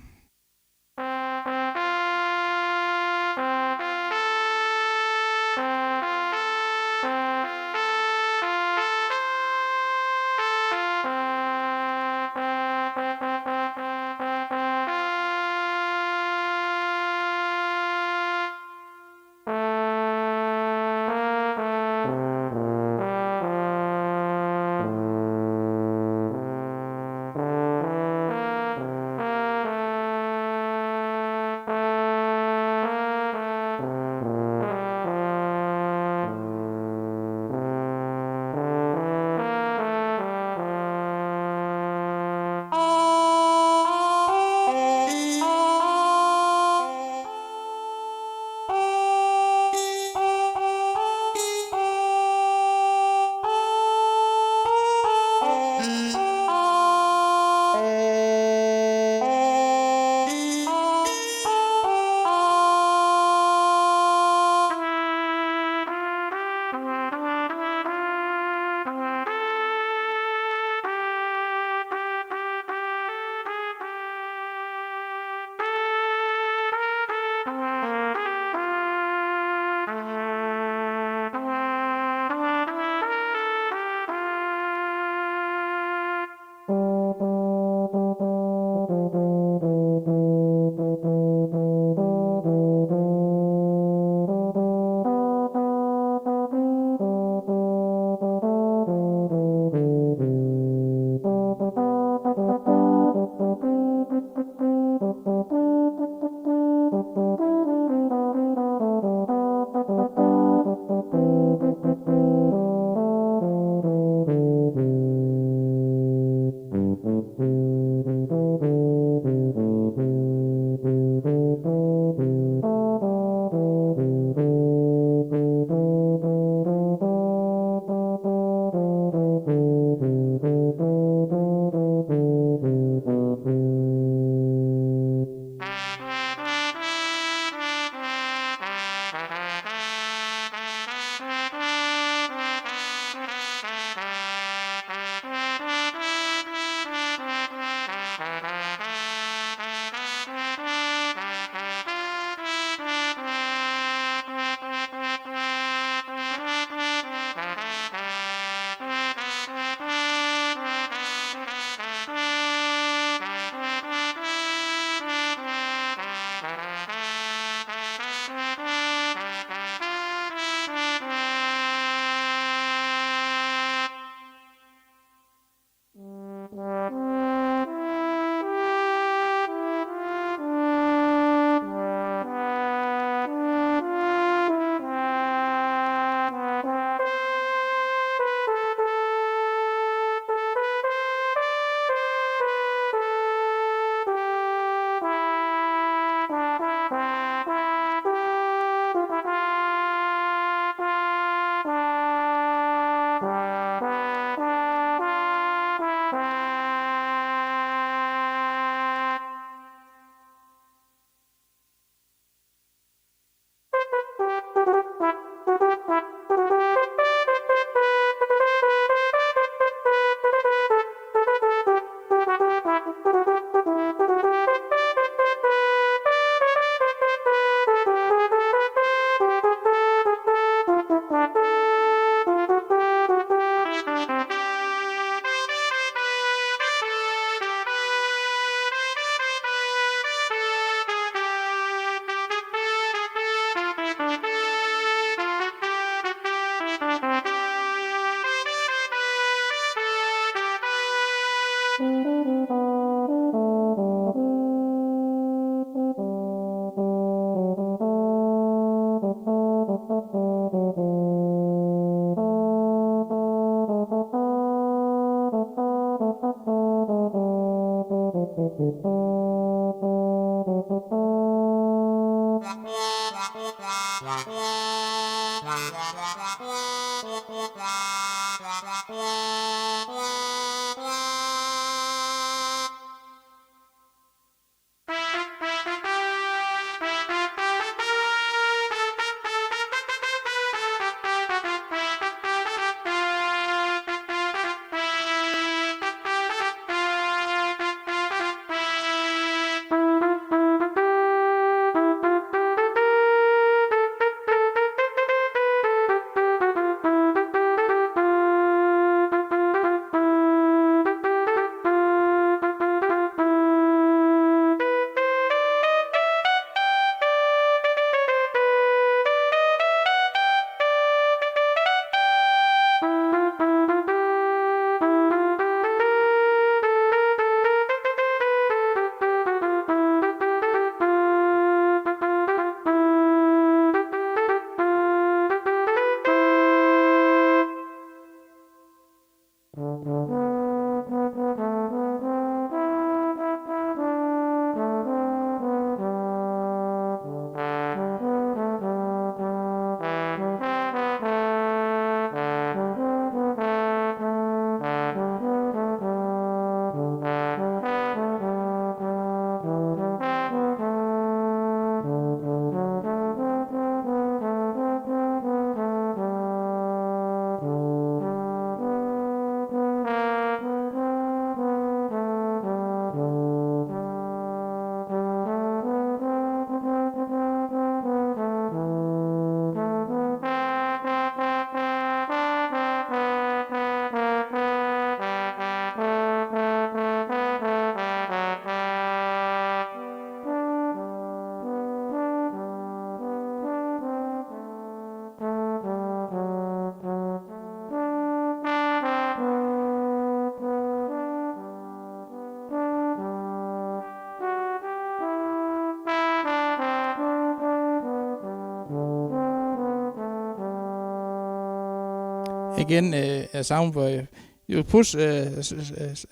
[SPEAKER 1] Again, a sound where you push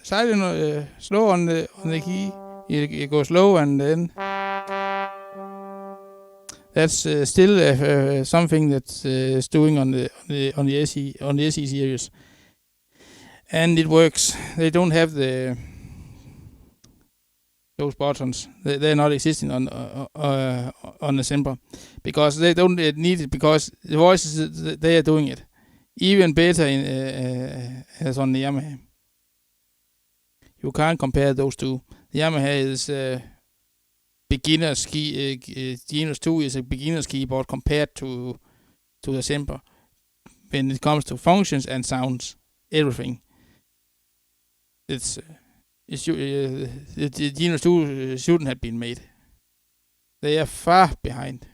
[SPEAKER 1] silent, slow on the key. You go slow, and then that's still something that's doing on the SE series, and it works. They don't have those buttons. They're not existing on the Sempra because they don't need it, because the voices they are doing it even better as on the Yamaha. You can't compare those two. The Yamaha is beginner's key. Genos 2 is a beginner's keyboard compared to the Sempra when it comes to functions and sounds, everything. The Genos 2 shouldn't have been made. They are far behind.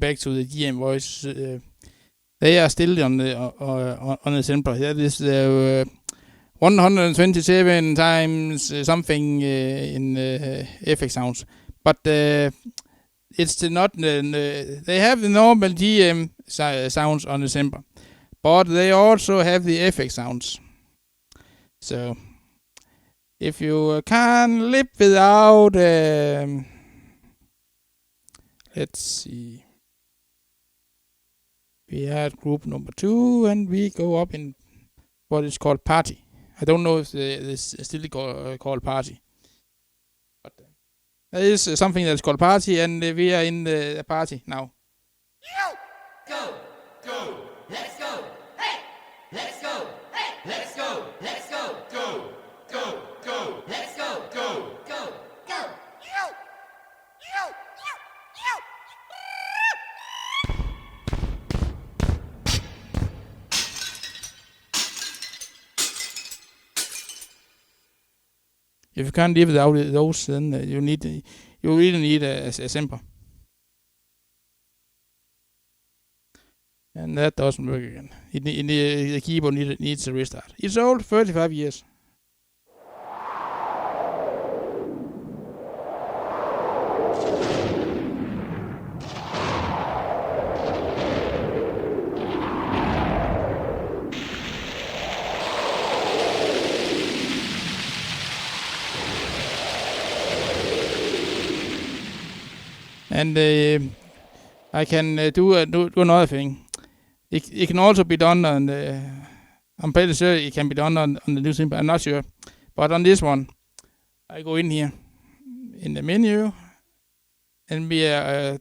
[SPEAKER 1] back to the GM voice. They are still on the Sempra. That is 127 times something in FX sounds, but it's not. They have the normal GM sounds on the Sempra, but they also have the FX sounds. So if you can live without, let's see. We had group number 2, and we go up in what is called party. I don't know if this is still called party. But there is something that's called party, and we are in the party now.
[SPEAKER 2] Go! Go! Let's go! Hey! Let's go! Hey! Let's go! Let's go! Go! Go! Go! Let's go! Go! Go! Go! You! You!
[SPEAKER 1] If you can't live without those, then you really need a Sempra. And that doesn't work again. The keyboard needs a restart. It's old, 35 years. And I can do another thing. It can also be done on the. I'm pretty sure it can be done on the new Sempra. I'm not sure, but on this one, I go in here in the menu, and we are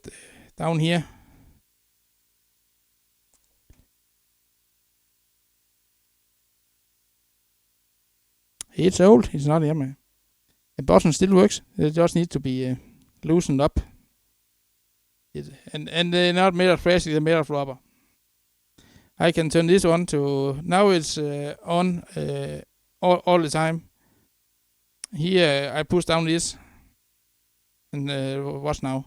[SPEAKER 1] down here. It's old. It's not here, man. The button still works. It just needs to be loosened up. And they're not made of plastic, they're made of rubber. I can turn this on to, now it's on all the time. Here I push down this, and watch now.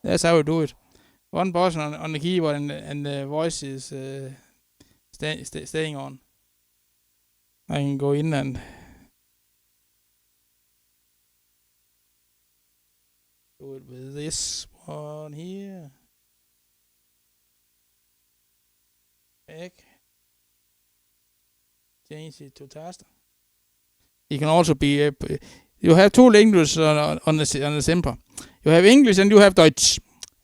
[SPEAKER 1] That's how I do it. One button on the keyboard, and the voice is staying on. I can go in and do it with this one here. Back. Change it to taster. It can also be. You have two languages on the Sempra. You have English and you have Deutsch.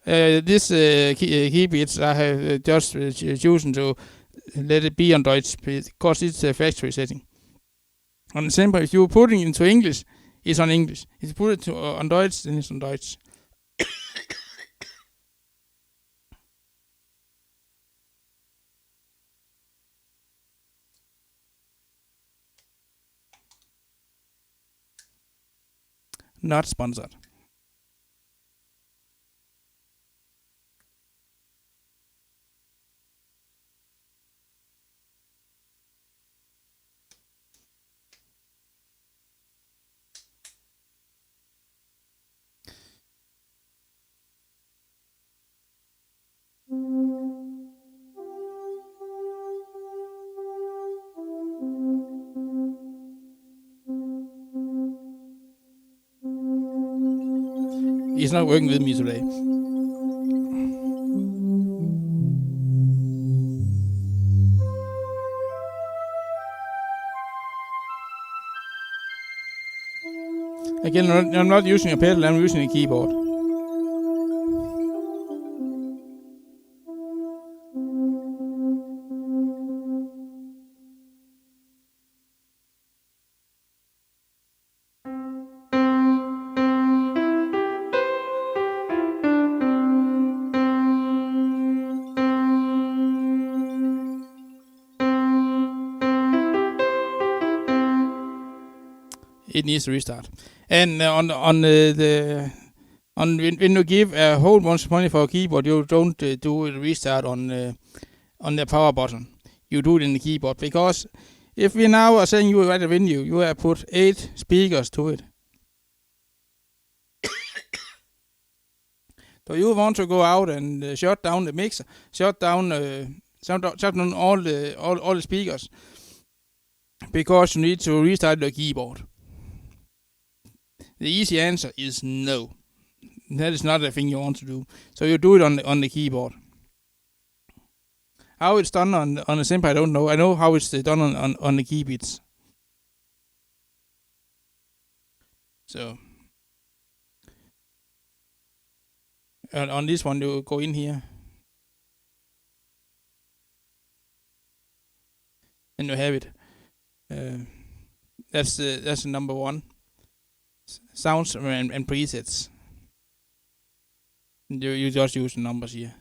[SPEAKER 1] This Keybits I have just chosen to let it be on Deutsch because it's a factory setting. On the Sempra, if you put it into English, it's on English. If you put it on Deutsch, then it's on Deutsch. Not sponsored. He's not working with me today. Again, I'm not using a pedal, I'm using a keyboard. It needs to restart. And when you give a whole bunch of money for a keyboard, you don't do a restart on the power button. You do it in the keyboard, because if we now are saying you are at a venue, you have put 8 speakers to it. So you want to go out and shut down the mixer, shut down all the speakers, because you need to restart the keyboard. The easy answer is no. That is not a thing you want to do. So you do it on the keyboard. How it's done on the Sempra, I don't know. I know how it's done on the Keybits. So on this one, you go in here, and you have it. That's the number one. Sounds and presets. You just use the numbers here.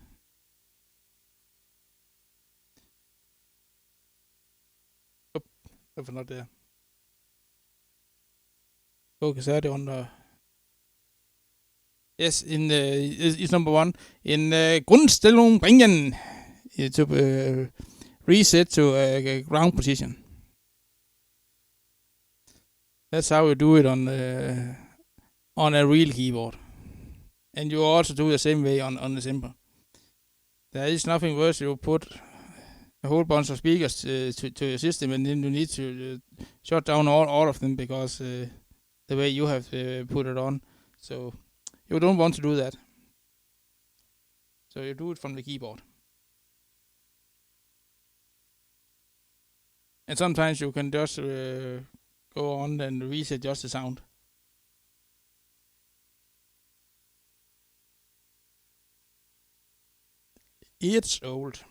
[SPEAKER 1] Hvorfor not der? Okay, så er det under. Yes, it's number one. In grundstillingen to reset to ground position. That's how you do it on a real keyboard. And you also do the same way on the Sempra. There is nothing worse. You put a whole bunch of speakers to your system, and then you need to shut down all of them, because the way you have put it on. So you don't want to do that. So you do it from the keyboard. And sometimes you can just go on and reset just the sound. It's old.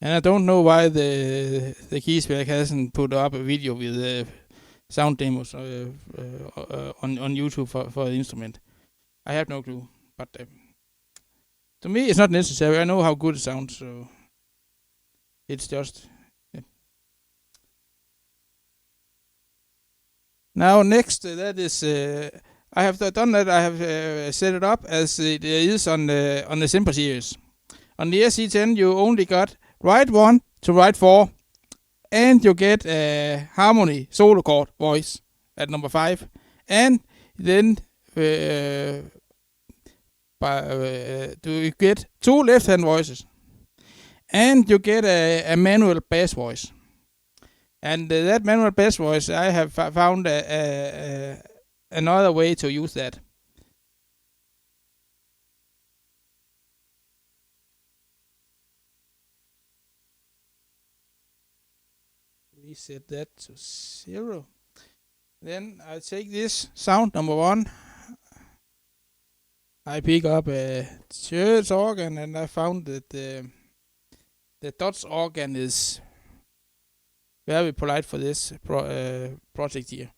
[SPEAKER 1] And I don't know why the Keysberg hasn't put up a video with sound demos on YouTube for the instrument. I have no clue, but to me it's not necessary. I know how good it sounds, so it's just. Yeah. Now next, that is I have done that. I have set it up as it is on the Sempra series. On the SE10, you only got right 1 to right 4, and you get a harmony solo chord voice at number 5, and then do you get 2 left-hand voices, and you get a manual bass voice. And that manual bass voice, I have found another way to use that. Reset that to 0. Then I take this sound, number 1. I pick up a church organ, and I found that the Dutch organ is very polite for this project here.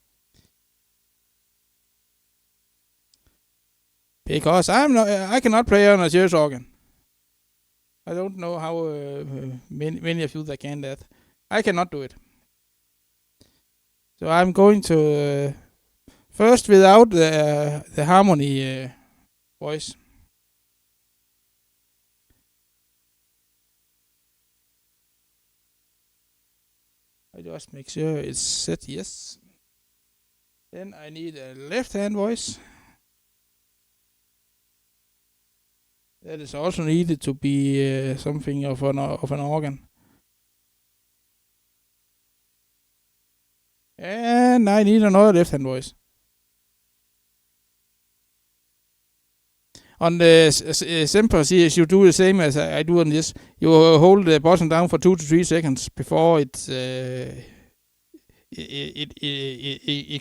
[SPEAKER 1] Because I cannot play on a church organ. I don't know how many of you that can that. I cannot do it. So I'm going to first without the harmony voice. I just make sure it's set yes. Then I need a left-hand voice. That is also needed to be something of an organ. And I need another left-hand voice. On the Sempra series, you do the same as I do on this. You hold the button down for 2 to 3 seconds before it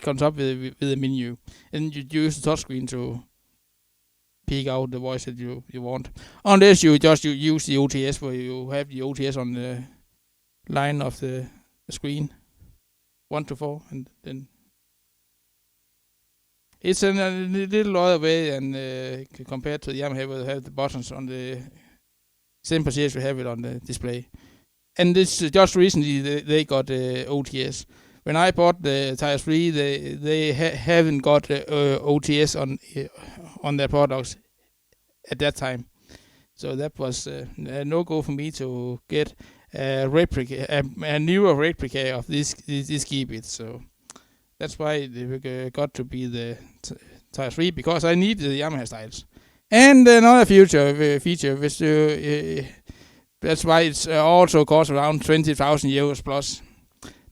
[SPEAKER 1] comes up with a menu, and you use the touchscreen to pick out the voice that you want. On this, you just use the OTS, where you have the OTS on the line of the screen, 1 to 4, and then it's a little other way than compared to the Yamaha, where you have the buttons on the Sempra series. You have it on the display, and this just recently they got OTS. When I bought the Tire 3, they haven't got OTS on their products at that time, so that was a no-go for me to get a newer replica of this Keybits. So that's why they got to be the Tire 3, because I need the Yamaha styles. And another feature which that's why it's also costs around 20,000 euros plus.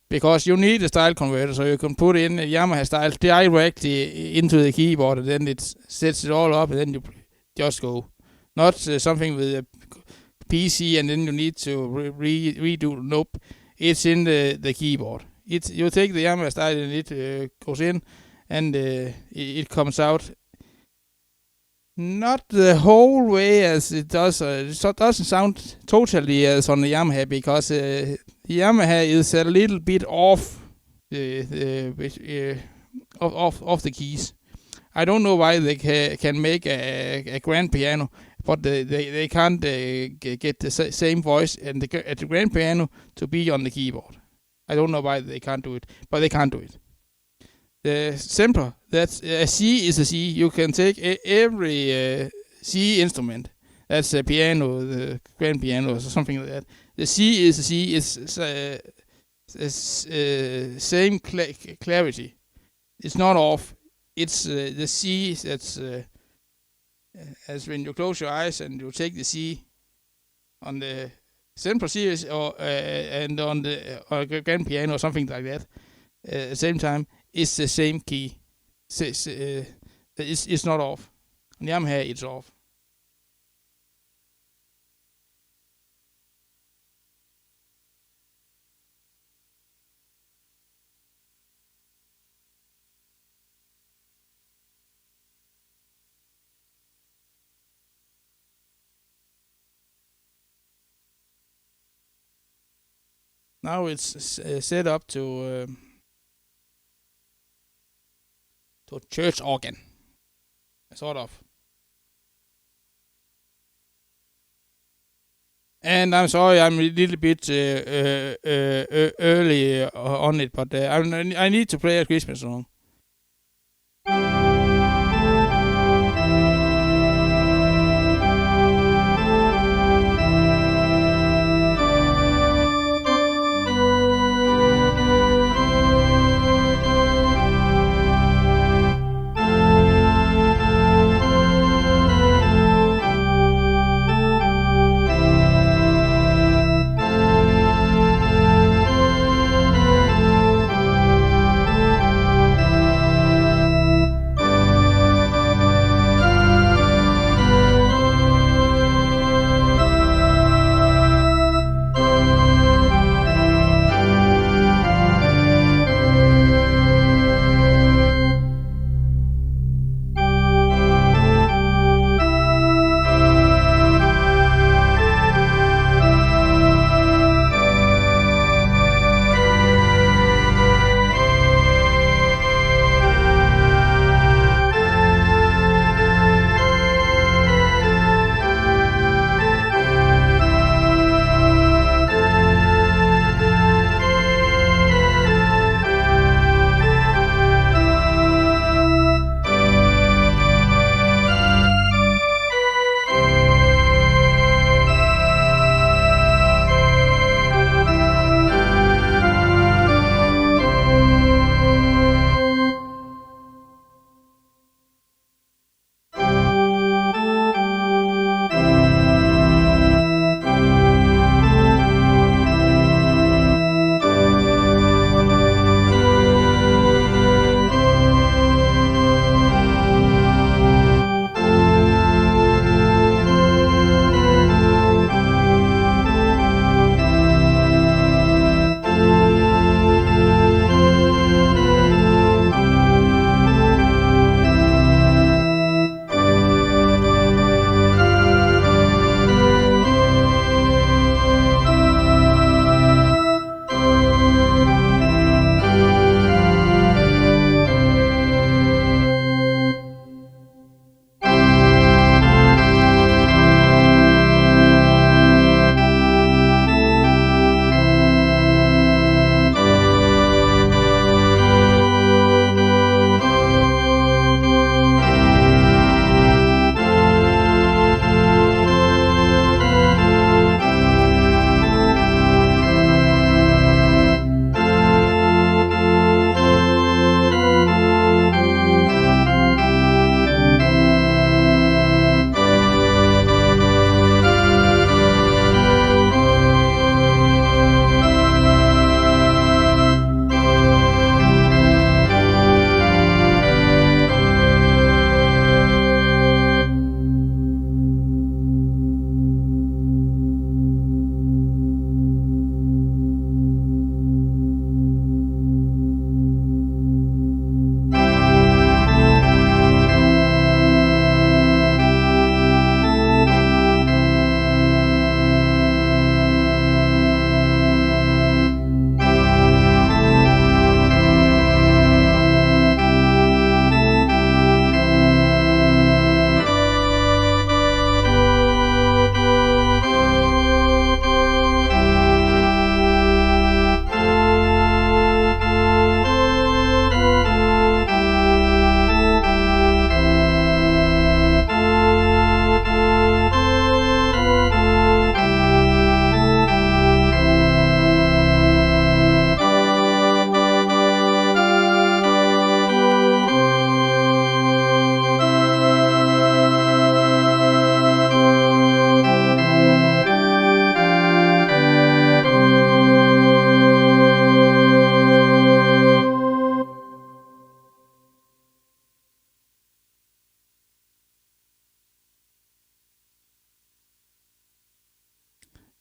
[SPEAKER 1] Because you need a style converter, so you can put in a Yamaha style directly into the keyboard, and then it sets it all up, and then you just go. Not something with a PC, and then you need to redo. Nope, it's in the keyboard. You take the Yamaha style, and it goes in, and it comes out. Not the whole way as it does. It doesn't sound totally as on the Yamaha, because the Yamaha is a little bit off of the keys. I don't know why they can make a grand piano, but they can't get the same voice at the grand piano to be on the keyboard. I don't know why they can't do it, but they can't do it. The Sempra, that's a C is a C. You can take every C instrument. That's a piano, the grand piano, or something like that. The C is a C. It's same clarity. It's not off. It's the C that's as when you close your eyes and you take the C on the Sempra series and on the grand piano or something like that. At the same time, it's the same key. It's not off. On the Yamaha, it's off. Now it's set up to church organ, sort of. And I'm sorry, I'm a little bit early on it, but I need to play a Christmas song.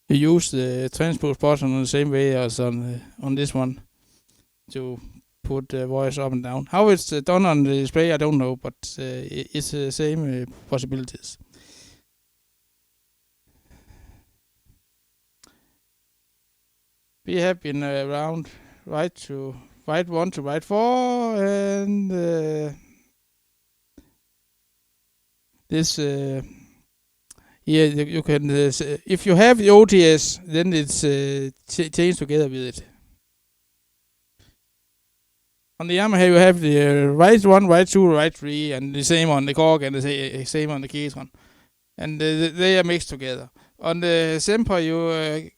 [SPEAKER 1] you use the transpose button in the same way as on this one to put the voice up and down. How it's done on the display, I don't know, but it's the same possibilities. We have been around write 1 to write 4, and this here you can if you have the OTS, then it's changed together with it. On the Yamaha you have the write 1, write 2, write 3, and the same on the Korg and the same on the Ketron, and they are mixed together. On the Sempra you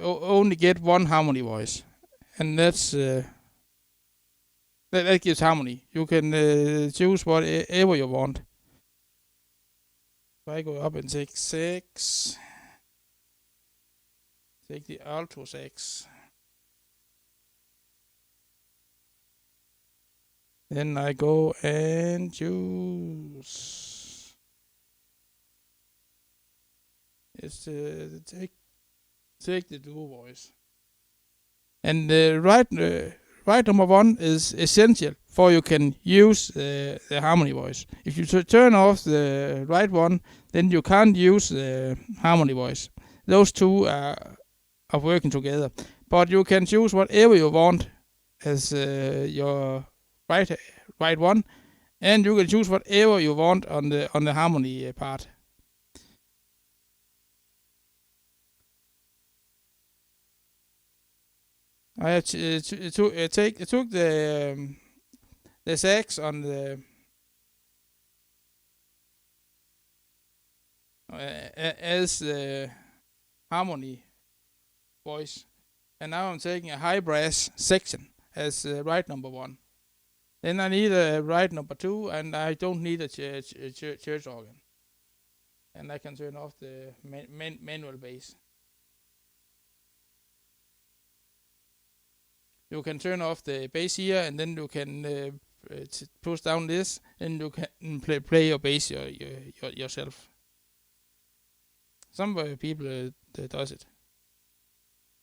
[SPEAKER 1] only get one harmony voice, and that's that gives harmony. You can choose whatever you want. If I go up and take 6, take the alto 6, then I go and choose. It's take the dual voice. And right number 1 is essential for you can use the harmony voice. If you turn off the right one, then you can't use the harmony voice. Those two are working together. But you can choose whatever you want as your right one, and you can choose whatever you want on the harmony part. I have took the sax on the as the harmony voice, and now I'm taking a high brass section as right number 1. Then I need a right number 2, and I don't need a church organ, and I can turn off the manual bass. You can turn off the bass here, and then you can push down this, and you can play your bass yourself. Some people does it.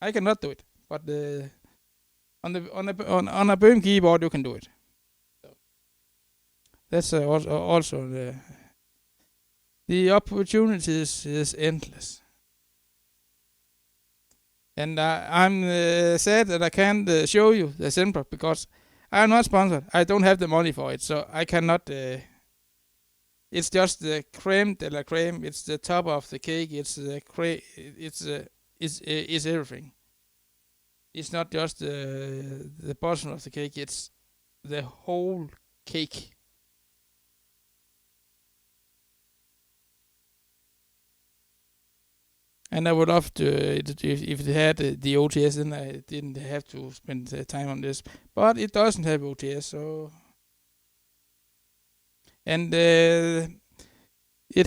[SPEAKER 1] I cannot do it, but on a Böhm keyboard you can do it. So that's also the opportunities is endless. And I'm sad that I can't show you the Sempra because I'm not sponsored. I don't have the money for it, so I cannot. It's just the creme de la creme. It's the top of the cake. It's the it's everything. It's not just the bottom of the cake. It's the whole cake. And I would love to, if it had the OTS, then I didn't have to spend time on this. But it doesn't have OTS, so. And it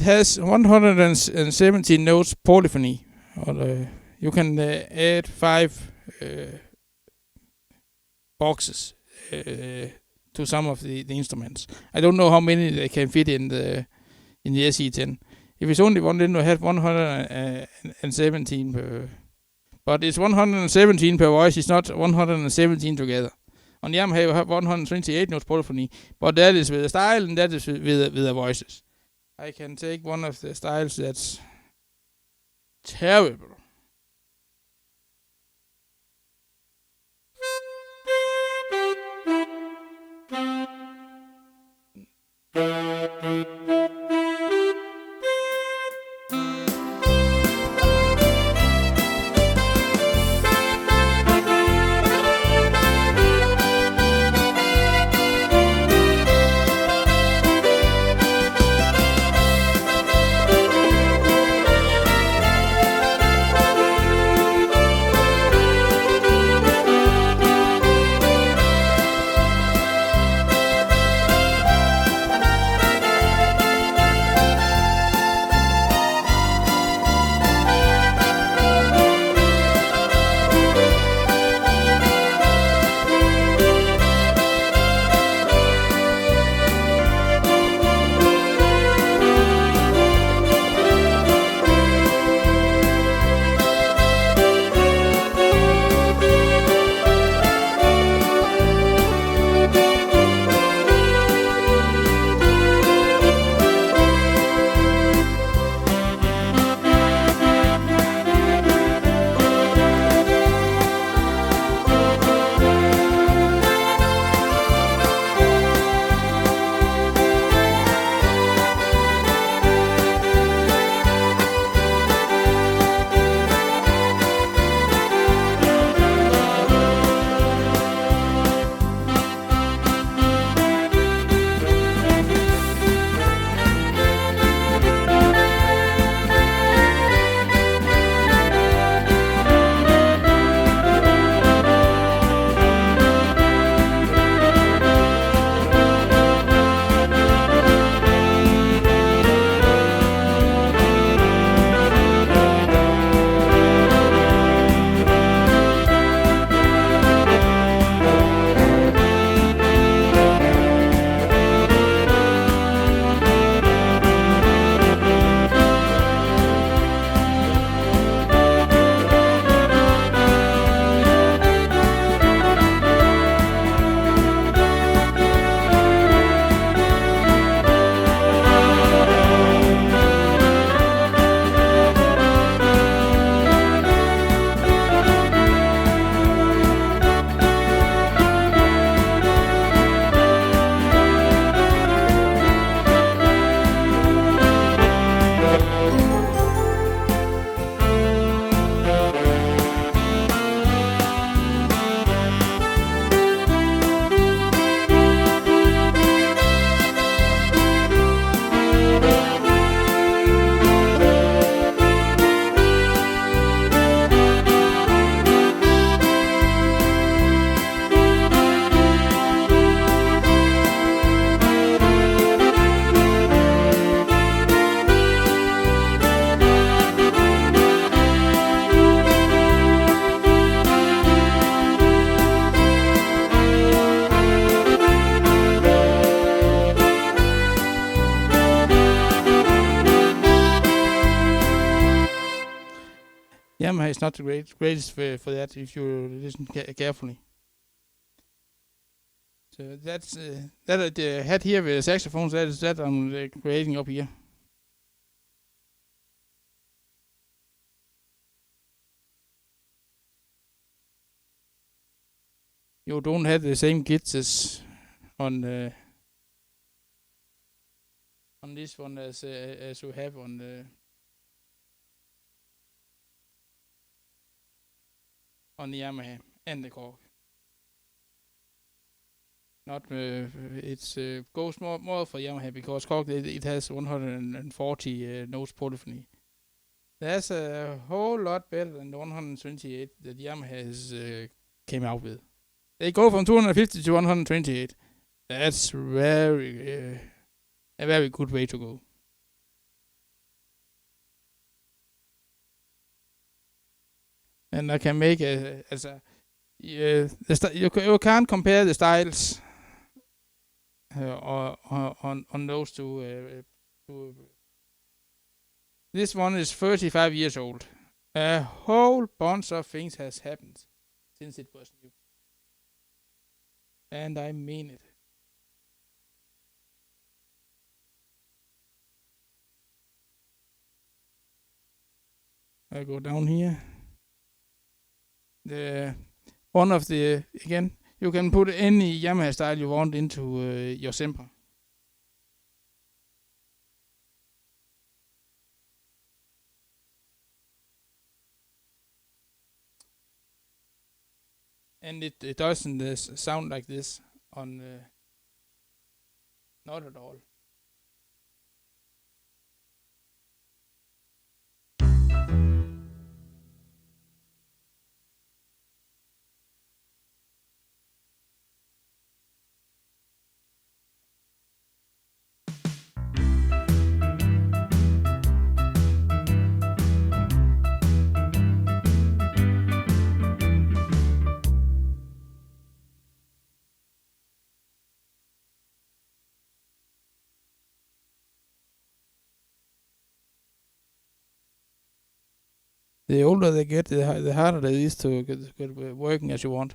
[SPEAKER 1] has 117 notes polyphony. You can add 5 boxes to some of the instruments. I don't know how many they can fit in the SE10. If it's only one, then we have 117 per. But it's 117 per voice. It's not 117 together. On the Yamaha, you have 128 notes polyphony, but that is with the style and that is with the voices. I can take one of the styles that's terrible. is not the greatest for that if you listen carefully. So that's that I had here with the saxophones. That is that I'm creating up here. You don't have the same kits as on this one as you have on the Yamaha and the Korg. Not it's goes more for Yamaha because Korg it has 140 notes polyphony. That's a whole lot better than the 128 that Yamaha has came out with. They go from 250 to 128. That's a very good way to go. And I can make you can't compare the styles on those two. This one is 35 years old. A whole bunch of things has happened since it was new. And I mean it. I go down here. One of the, again, you can put any Yamaha style you want into your Sempra. And it doesn't sound like this on, not at all. The older they get, the harder it is to get working as you want.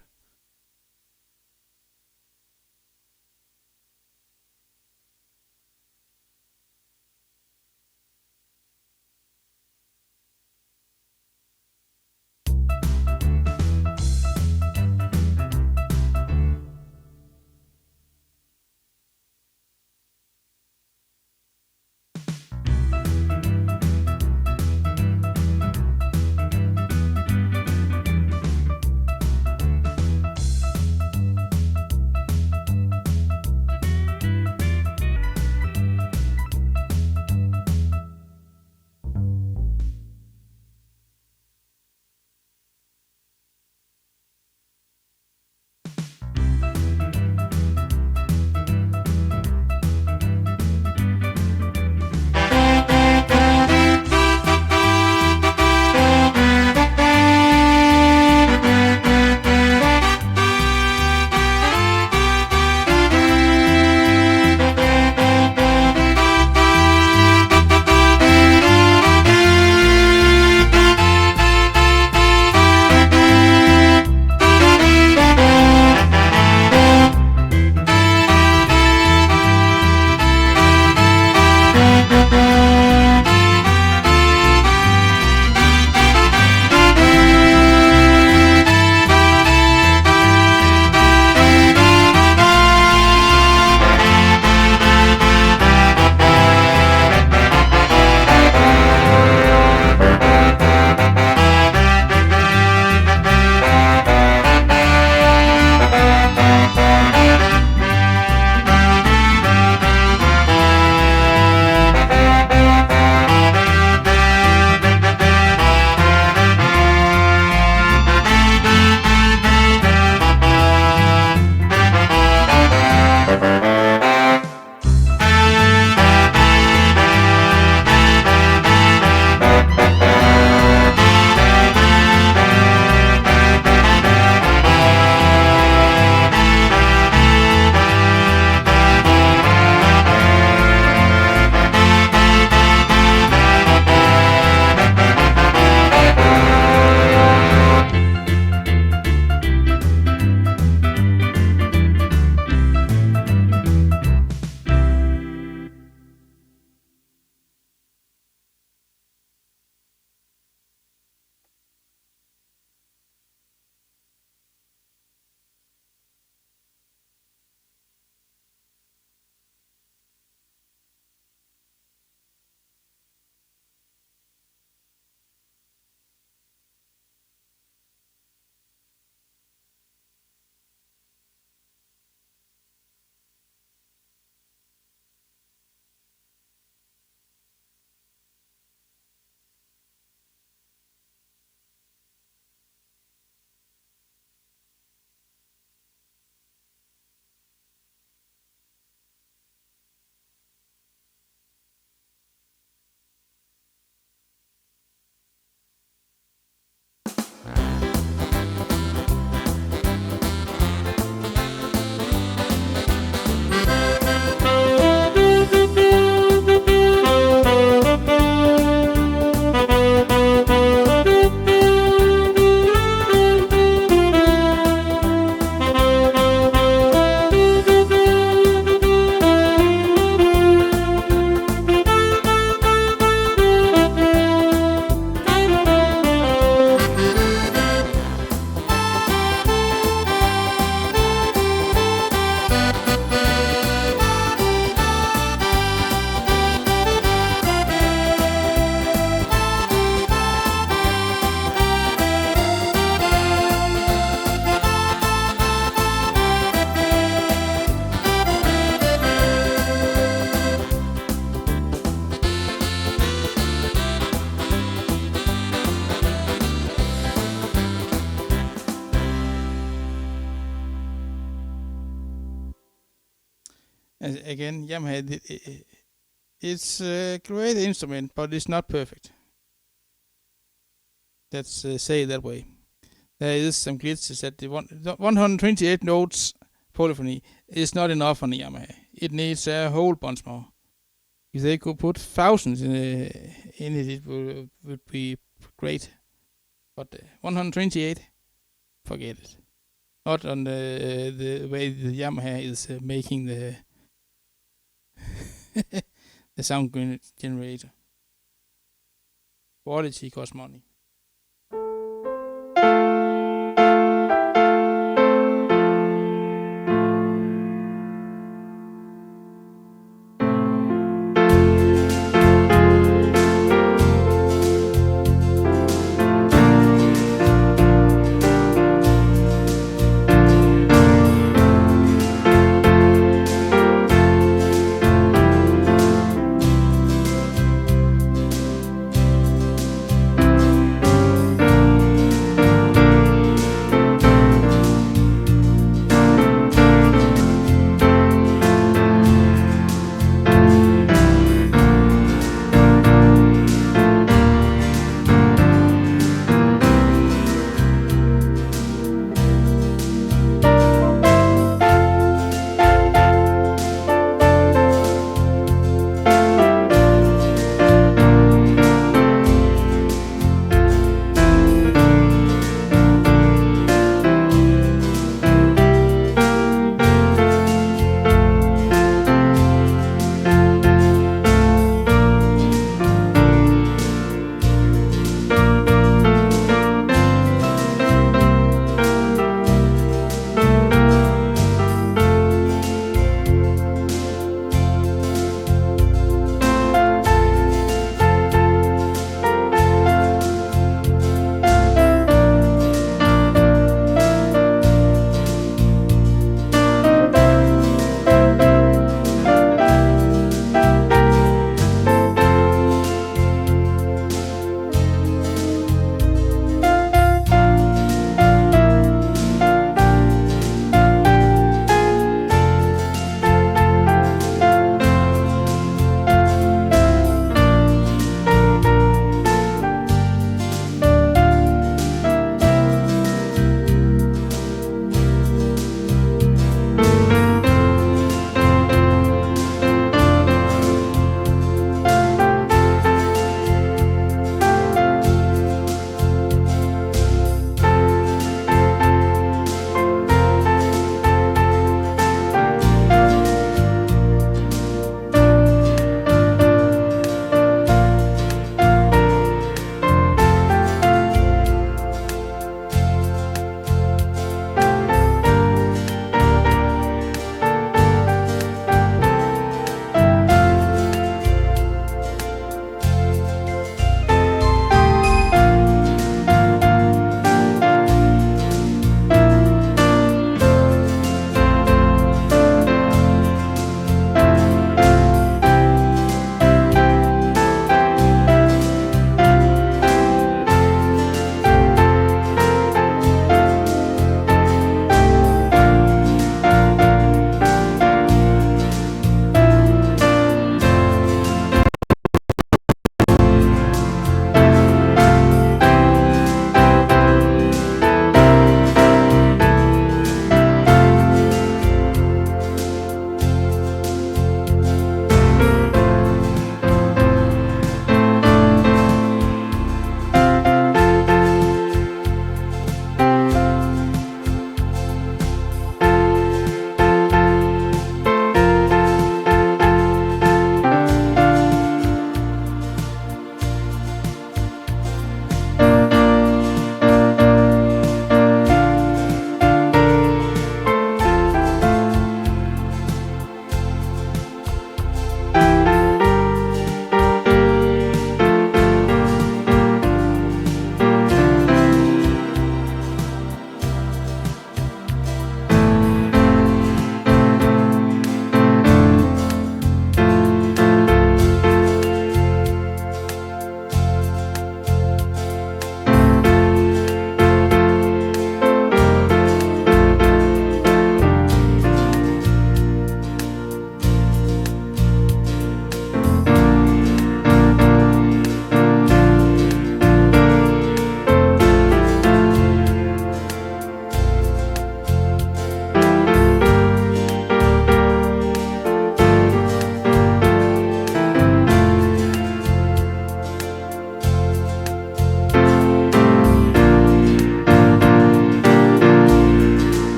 [SPEAKER 1] again, Yamaha, it's a great instrument, but it's not perfect. Let's say it that way. There is some glitches that the 128 notes polyphony is not enough on the Yamaha. It needs a whole bunch more. If they could put thousands in it, would be great. But 128, forget it. Not on the way the Yamaha is making the the sound generator. Quality costs money.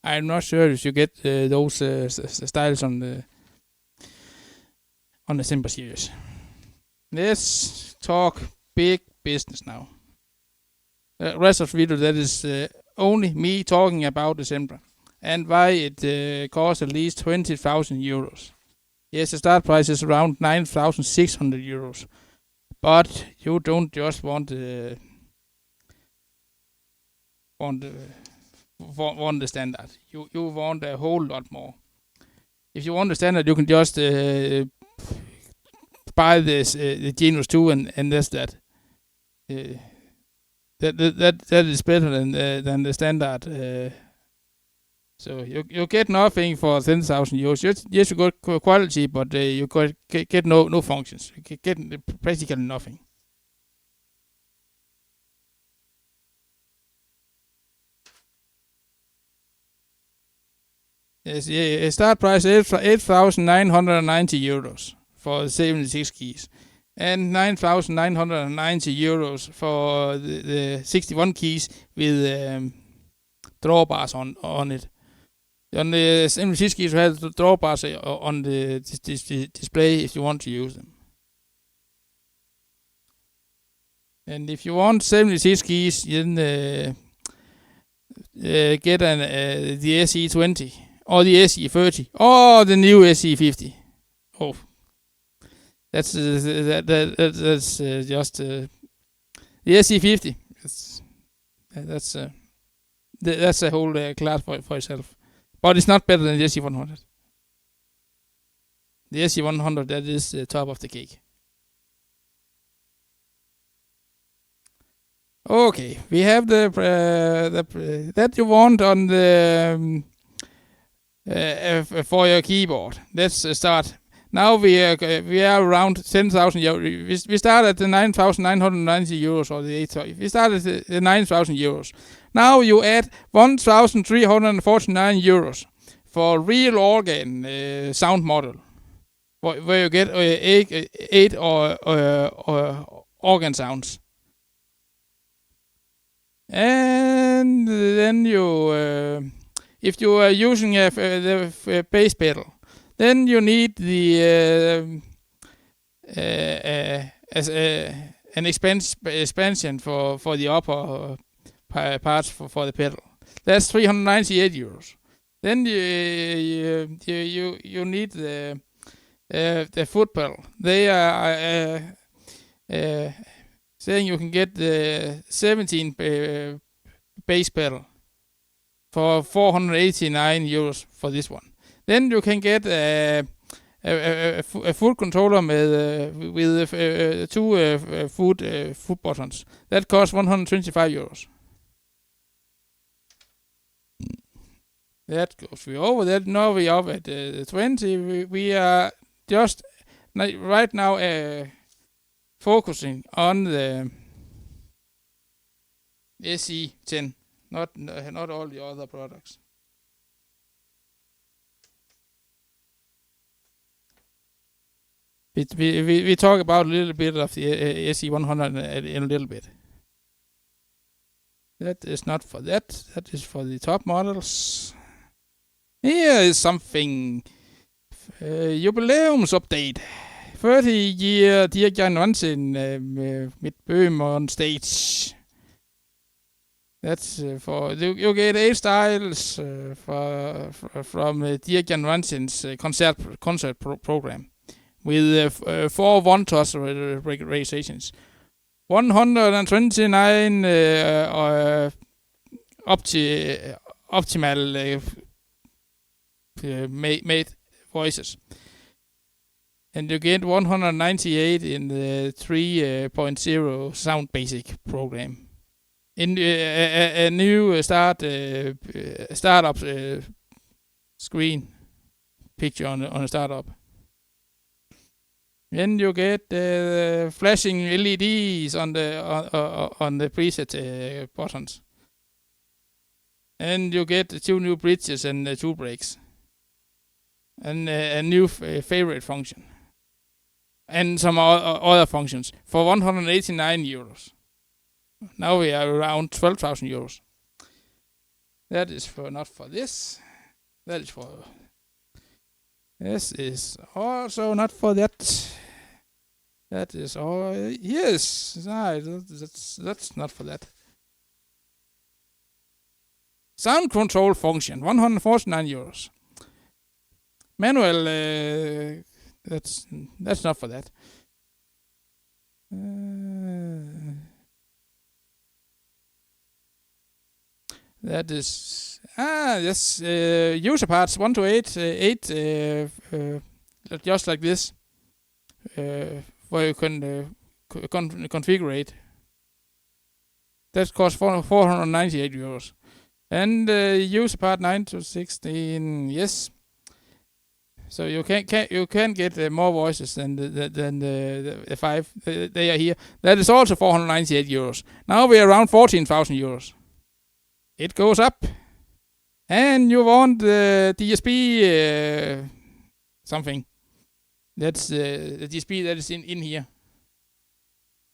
[SPEAKER 1] I'm not sure if you get those styles on the Sempra series. Let's talk big business now. The rest of the video, that is only me talking about the Sempra and why it costs at least 20,000 euros. Yes, the start price is around 9,600 euros, but you don't just want the standard. You want a whole lot more. If you want the standard, you can just buy this the Genos 2 and that's that. That is better than the standard. So you get nothing for 10,000 euros. Yes, you got quality, but you get no functions. You get practically nothing. Yes, start price 8,990 euros for 76 keys, and 9,990 euros for the 61 keys with drawbars on it. On the 76 keys, you have the drawbars on the display if you want to use them. And if you want 76 keys, then get the SE10 or the SE30 or the new SE50. Oh, that's just the SE50. That's a whole class for itself. But it's not better than the SE100. The SE100, that is the top of the cake. Okay, we have the that you want on the for your keyboard. Let's start. Now we are around 10,000 euros. We start at the 9,990 euros or the 8,000. We start at the 9,000 euros. Now you add 1,349 euros for real organ sound model, where you get 8 organ sounds. And then you, if you are using the bass pedal, then you need the an expansion for the upper parts for the pedal. That's 398 euros. Then you need the foot pedal. They are saying you can get the 17 bass pedal for 489 euros for this one. Then you can get a foot controller with two foot buttons. That costs 125 euros. That goes we over that. Now we are at 20. We are just right now focusing on the SE10, not all the other products. We talk about a little bit of the SE100 in a little bit. That is not for that. That is for the top models. Here is something. Jubilæumsupdate. 30-year Dirk Wahnsinn with Böhm on stage. That's for you get 8 styles from Dirk Wahnsinn's concert program with 4 one-touch registrations. 129 optimal made voices. And you get 198 in the 3.0 Sound Basic program. In a new startup screen picture on a startup. Then you get flashing LEDs on the preset buttons. And you get 2 new bridges and 2 brakes. And a new favorite function. And some other functions for 189 euros. Now we are around 12,000 euros. That is for not for this. That is for. This is also not for that. That is all. Yes, no, that's not for that. Sound control function, 149 euros. Manual, that's not for that. That is yes. User parts 1 to 8, 8, just like this, where you can configure it. That costs 498 euros. And user part 9 to 16, yes. So you can get more voices than the 5. They are here. That is also 498 euros. Now we are around 14,000 euros. It goes up. And you want the DSP something. That's the DSP that is in here.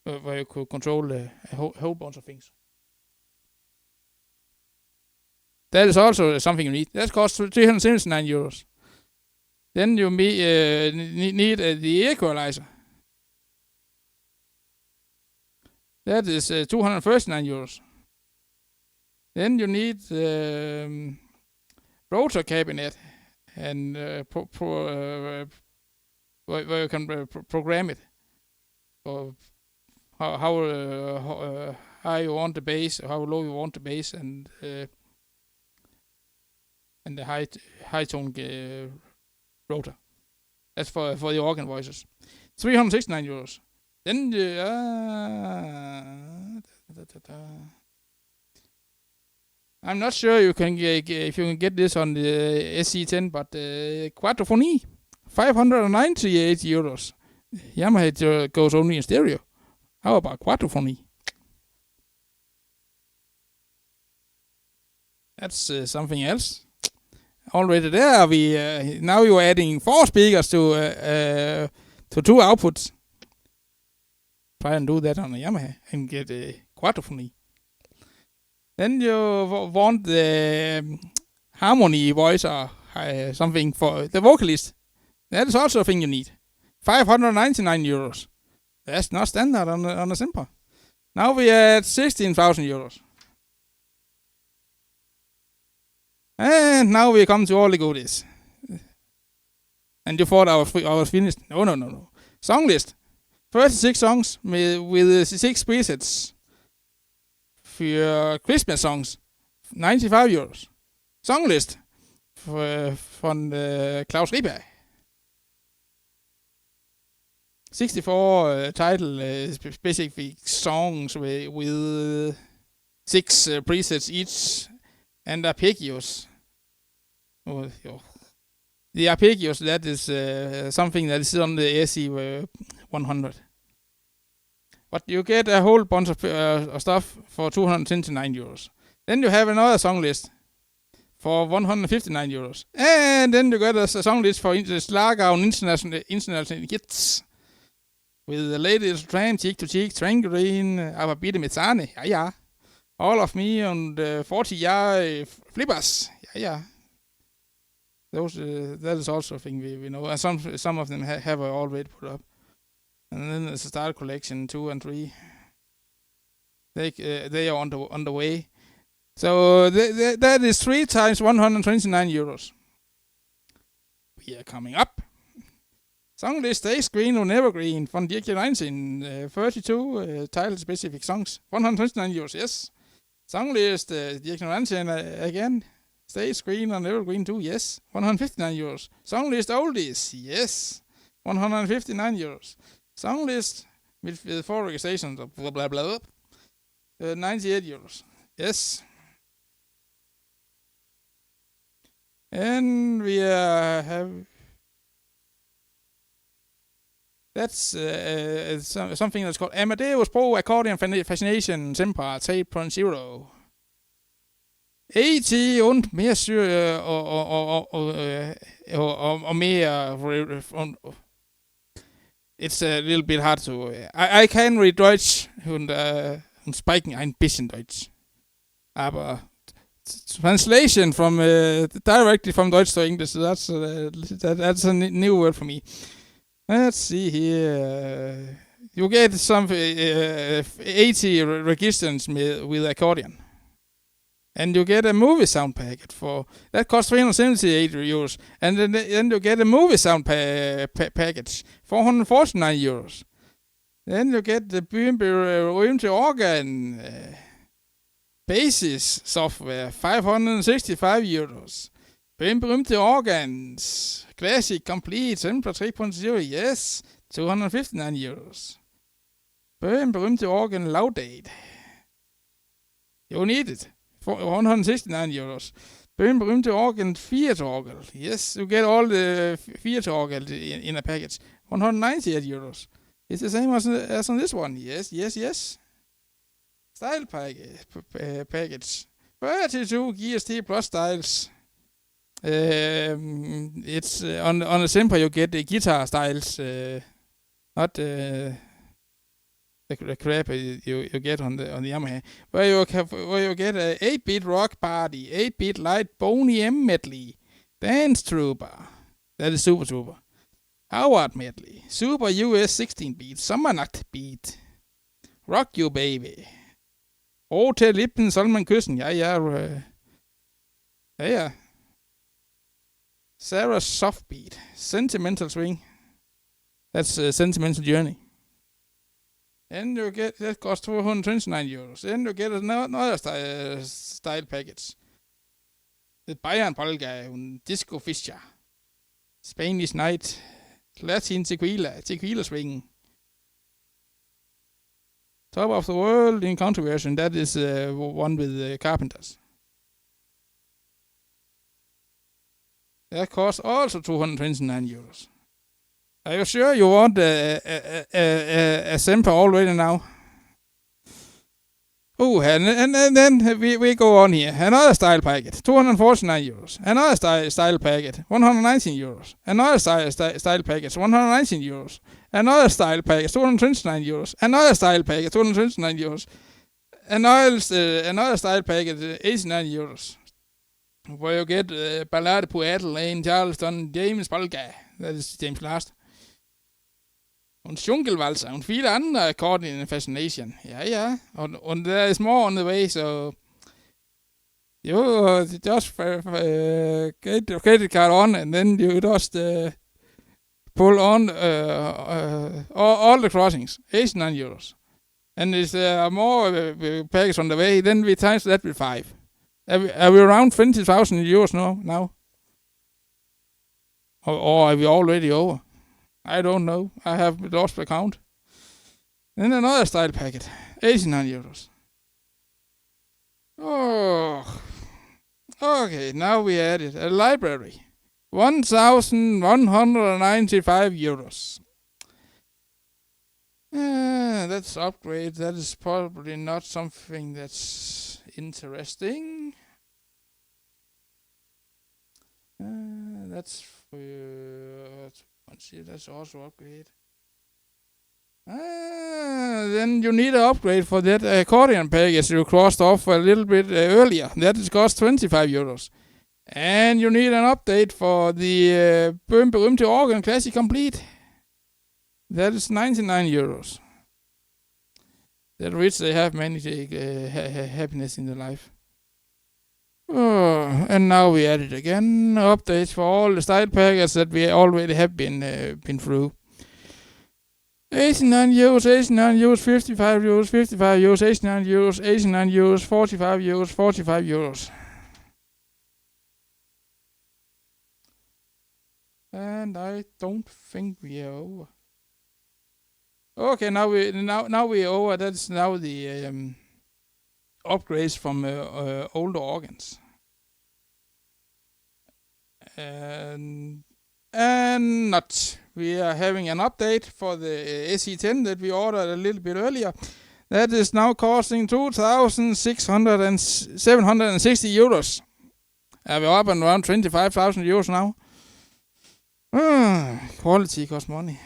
[SPEAKER 1] Where you could control a whole bunch of things. That is also something you need. That costs 379 euros. Then you need the equalizer. That is 239 euros. Then you need rotor cabinet and where you can program it. Or how high you want the bass, or how low you want the bass, and the high tone rotor. That's for the organ voices. 369 euros. Then I'm not sure if you can get this on the SE10, but quadrophony, 598 euros. Yamaha goes only in stereo. How about quadrophony? That's something else. Already there, now you are adding 4 speakers to 2 outputs. Try and do that on a Yamaha and get quadrophony. Then you want the harmony voice or something for the vocalist. That is also a thing you need. 599 euros. That's not standard on a Sempra. Now we are at 16,000 euros. And now we come to all the goodies. And you thought I was finished. No. Song list. 36 songs with 6 presets. For Christmas songs. 95 euros. Song list. From Klaus Rieberg. 64 title specific songs with 6 presets each. And arpeggios. The arpeggios, that is something that is on the SE100. But you get a whole bunch of stuff for 229 euros. Then you have another song list for 159 euros. And then you get a song list for Schlager and international hits. With the latest Tram, Cheek to Cheek, Tangerine, Aber bitte mit Sahne, ja. All of Me and 40 Jahre Flippers, ja. Those that is also a thing we know, and some of them have already put up. And then there's a Star Collection 2 and 3. They are on the way. So that is 3 times 129 euros. We are coming up. Song list Stays Green or Never Green from Dirk 19, 32 title specific songs, 129 euros. Yes. Song list Dirk 19 again. Stays Green or Never Green 2. Yes. 159 euros. Song list Oldies. Yes. 159 euros. Song list with 4 registrations. Blah blah blah. 98 euros. Yes. And we have. That's something that's called Amadeus Pro Accordion Fascination Sempra 3.0. 80 und mere og mere. It's a little bit hard to. I can read Deutsch und sprechen ein bisschen Deutsch, aber translation from directly from Dutch to English. So that's a new word for me. Let's see here. You get some 80 registers with accordion. And you get a movie sound packet for that costs 378 euros. And then you get a movie sound package, 449 euros. Then you get the Böhm to organ basis software, 565 euros. Böhm to organs classic complete Sempra 3.0, yes, 259 euros. Böhm to organ laudate. You need it. For 169 euros. Böhm to organ Fiat orgel. Yes, you get all the Fiat orgel in a package. 198 euros. It's the same as on this one. Yes. Style package. 32 GST plus styles. It's on the Sempra you get the guitar styles, not the crap you get on the Yamaha, where you get a 8-bit rock party, 8-bit light Boney M medley, dance trooper, that is Super Trooper, Howard medley, Super US 16-beat, Sommernacht beat, Rock You Baby, Hotel Lippen soll man kyssen, ja. Sarah's soft beat, Sentimental Swing, that's Sentimental Journey. And you get, that costs 229 euros. Then you get another style package. The Bayern Polka and Disco Fischer. Spanish Night. Latin Tequila Swing. Top of the World in country version. That is one with the Carpenters. That costs also 229 euros. Are you sure you want a Sempra already now? And then we go on here. Another style packet, 249 euros. Another style packet, 119 euros. Another style packet, 119 euros. Another style packet, 229 euros. Another style packet, 229 euros. Another style packet, 89 euros. Where you get Ballade på Adelaide, Charleston, James Polka. That is James Last. Und Schunkelwalzer und viele andere accordion in Fascination. Ja. And there is more on the way, so you just get your credit card on and then you just pull on all the crossings. 89 euros. And there's more packages on the way, then we times that with 5. Are we around 20,000 euros now? Or are we already over? I don't know. I have lost the count. Then another style packet. 89 euros. Oh. Okay, now we added a library. 1,195 euros. That's upgrade. That is probably not something that's interesting. That's that's also upgrade. Then you need an upgrade for that accordion package you crossed off a little bit earlier. That is cost 25 euros. And you need an update for the Böhm to organ classic complete. That is 99 euros. That rich they have many happiness in their life. And now we add it again. Updates for all the style packages that we already have been through. 89 euros, 89 euros, 55 euros, 55 euros, 89 euros, 89 euros, 45 euros, 45 euros. And I don't think we are over. Okay, now we are over. That's now the upgrades from older organs. And not. We are having an update for the SE10 that we ordered a little bit earlier. That is now costing 2,760 euros. We're up and around 25,000 euros now. Quality costs money.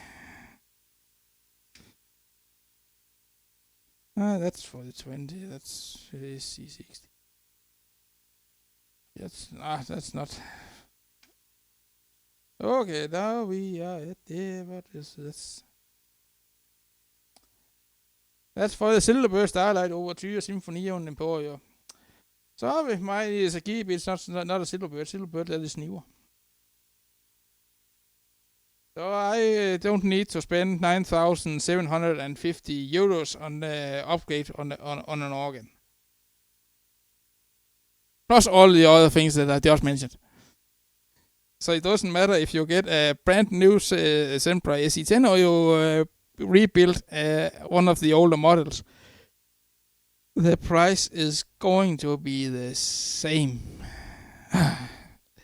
[SPEAKER 1] That's for the 20. That's C60. That's not. Okay, now we are at the, what is this? That's for the Silverbird Starlight Overture Symfonion Emporio. Sorry, mine is a Keybits, not a Silverbird. Silverbird that is newer. So I don't need to spend 9,750 euros on the upgrade on an organ. Plus all the other things that I just mentioned. So it doesn't matter if you get a brand new Sempra SE10 or you rebuild one of the older models. The price is going to be the same.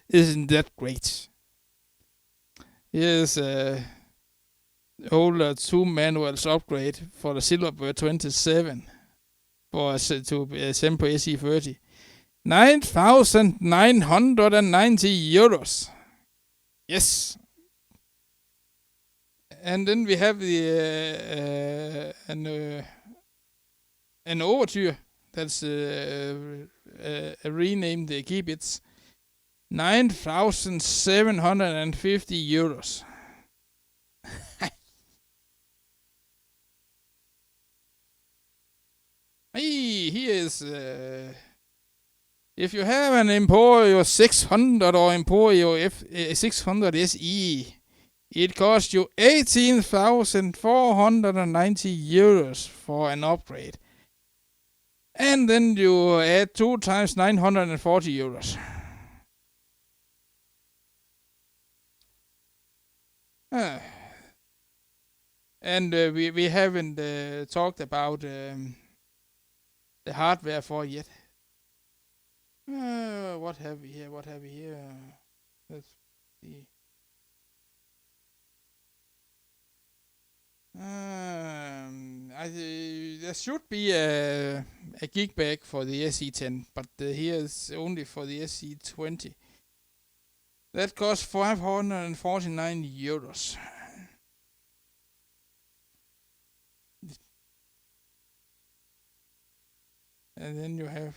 [SPEAKER 1] Isn't that great? Here's a older 2 manuals upgrade for the Silverbird 27 for to Sempra SE30. 9,990 euros. Yes. And then we have the an overture that's renamed the Keybits. 9,750 euros. Hey, here is if you have an Emporio 600 or Emporio F600 SE, it costs you 18,490 euros for an upgrade. And then you add 2 times 940 euros. And we haven't talked about the hardware for yet. What have we here? Let's see. There should be a gig bag for the SE10, but here is only for the SE20. That costs 549 euros. And then you have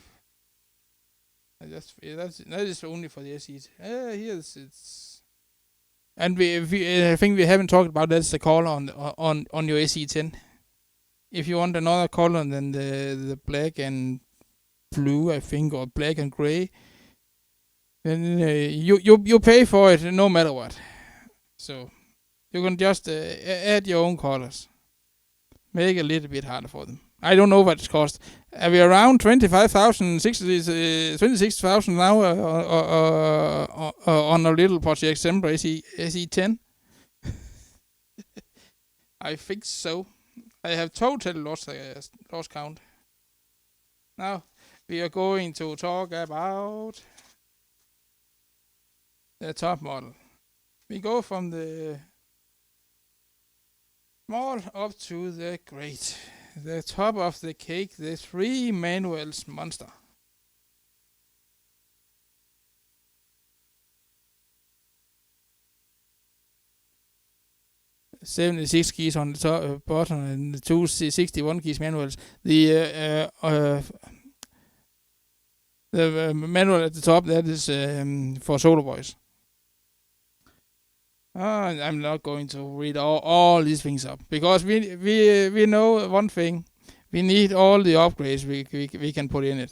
[SPEAKER 1] that is only for the SE. Here's it's. And I think we haven't talked about that's the color on your SE10. If you want another color than the black and blue, I think, or black and gray, then you pay for it no matter what. So you can just add your own colors. Make it a little bit harder for them. I don't know what it costs. Are we around 25,000, 26,000 now on a little project Sempra SE10? I think so. I have totally lost count. Now we are going to talk about the top model. We go from the small up to the great. The top of the cake, the 3 manuals monster. $76 keys on the top, bottom, and the 2 61 keys manuals. The manual at the top, that is for solo voice. I'm not going to read all these things up because we know one thing. We need all the upgrades we can put in it.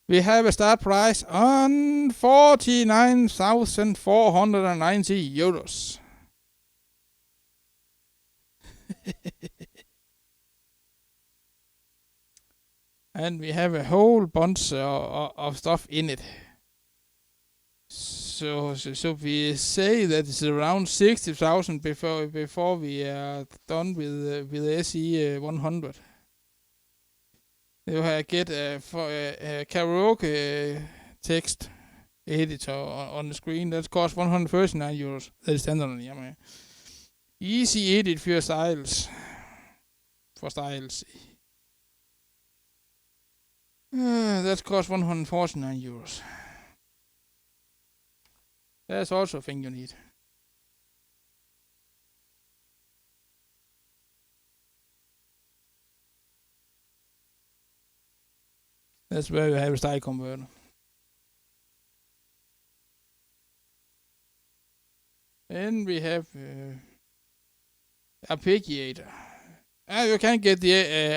[SPEAKER 1] We have a start price on 49,490 euros. And we have a whole bunch of stuff in it. So we say that it's around 60,000 before we are done with the SE100. You get a karaoke text editor on the screen that costs 139 euros. That is standard on the Easy edit for styles. That costs 149 euros. That's also a thing you need. That's where you have a style converter. And we have arpeggiator. You can get the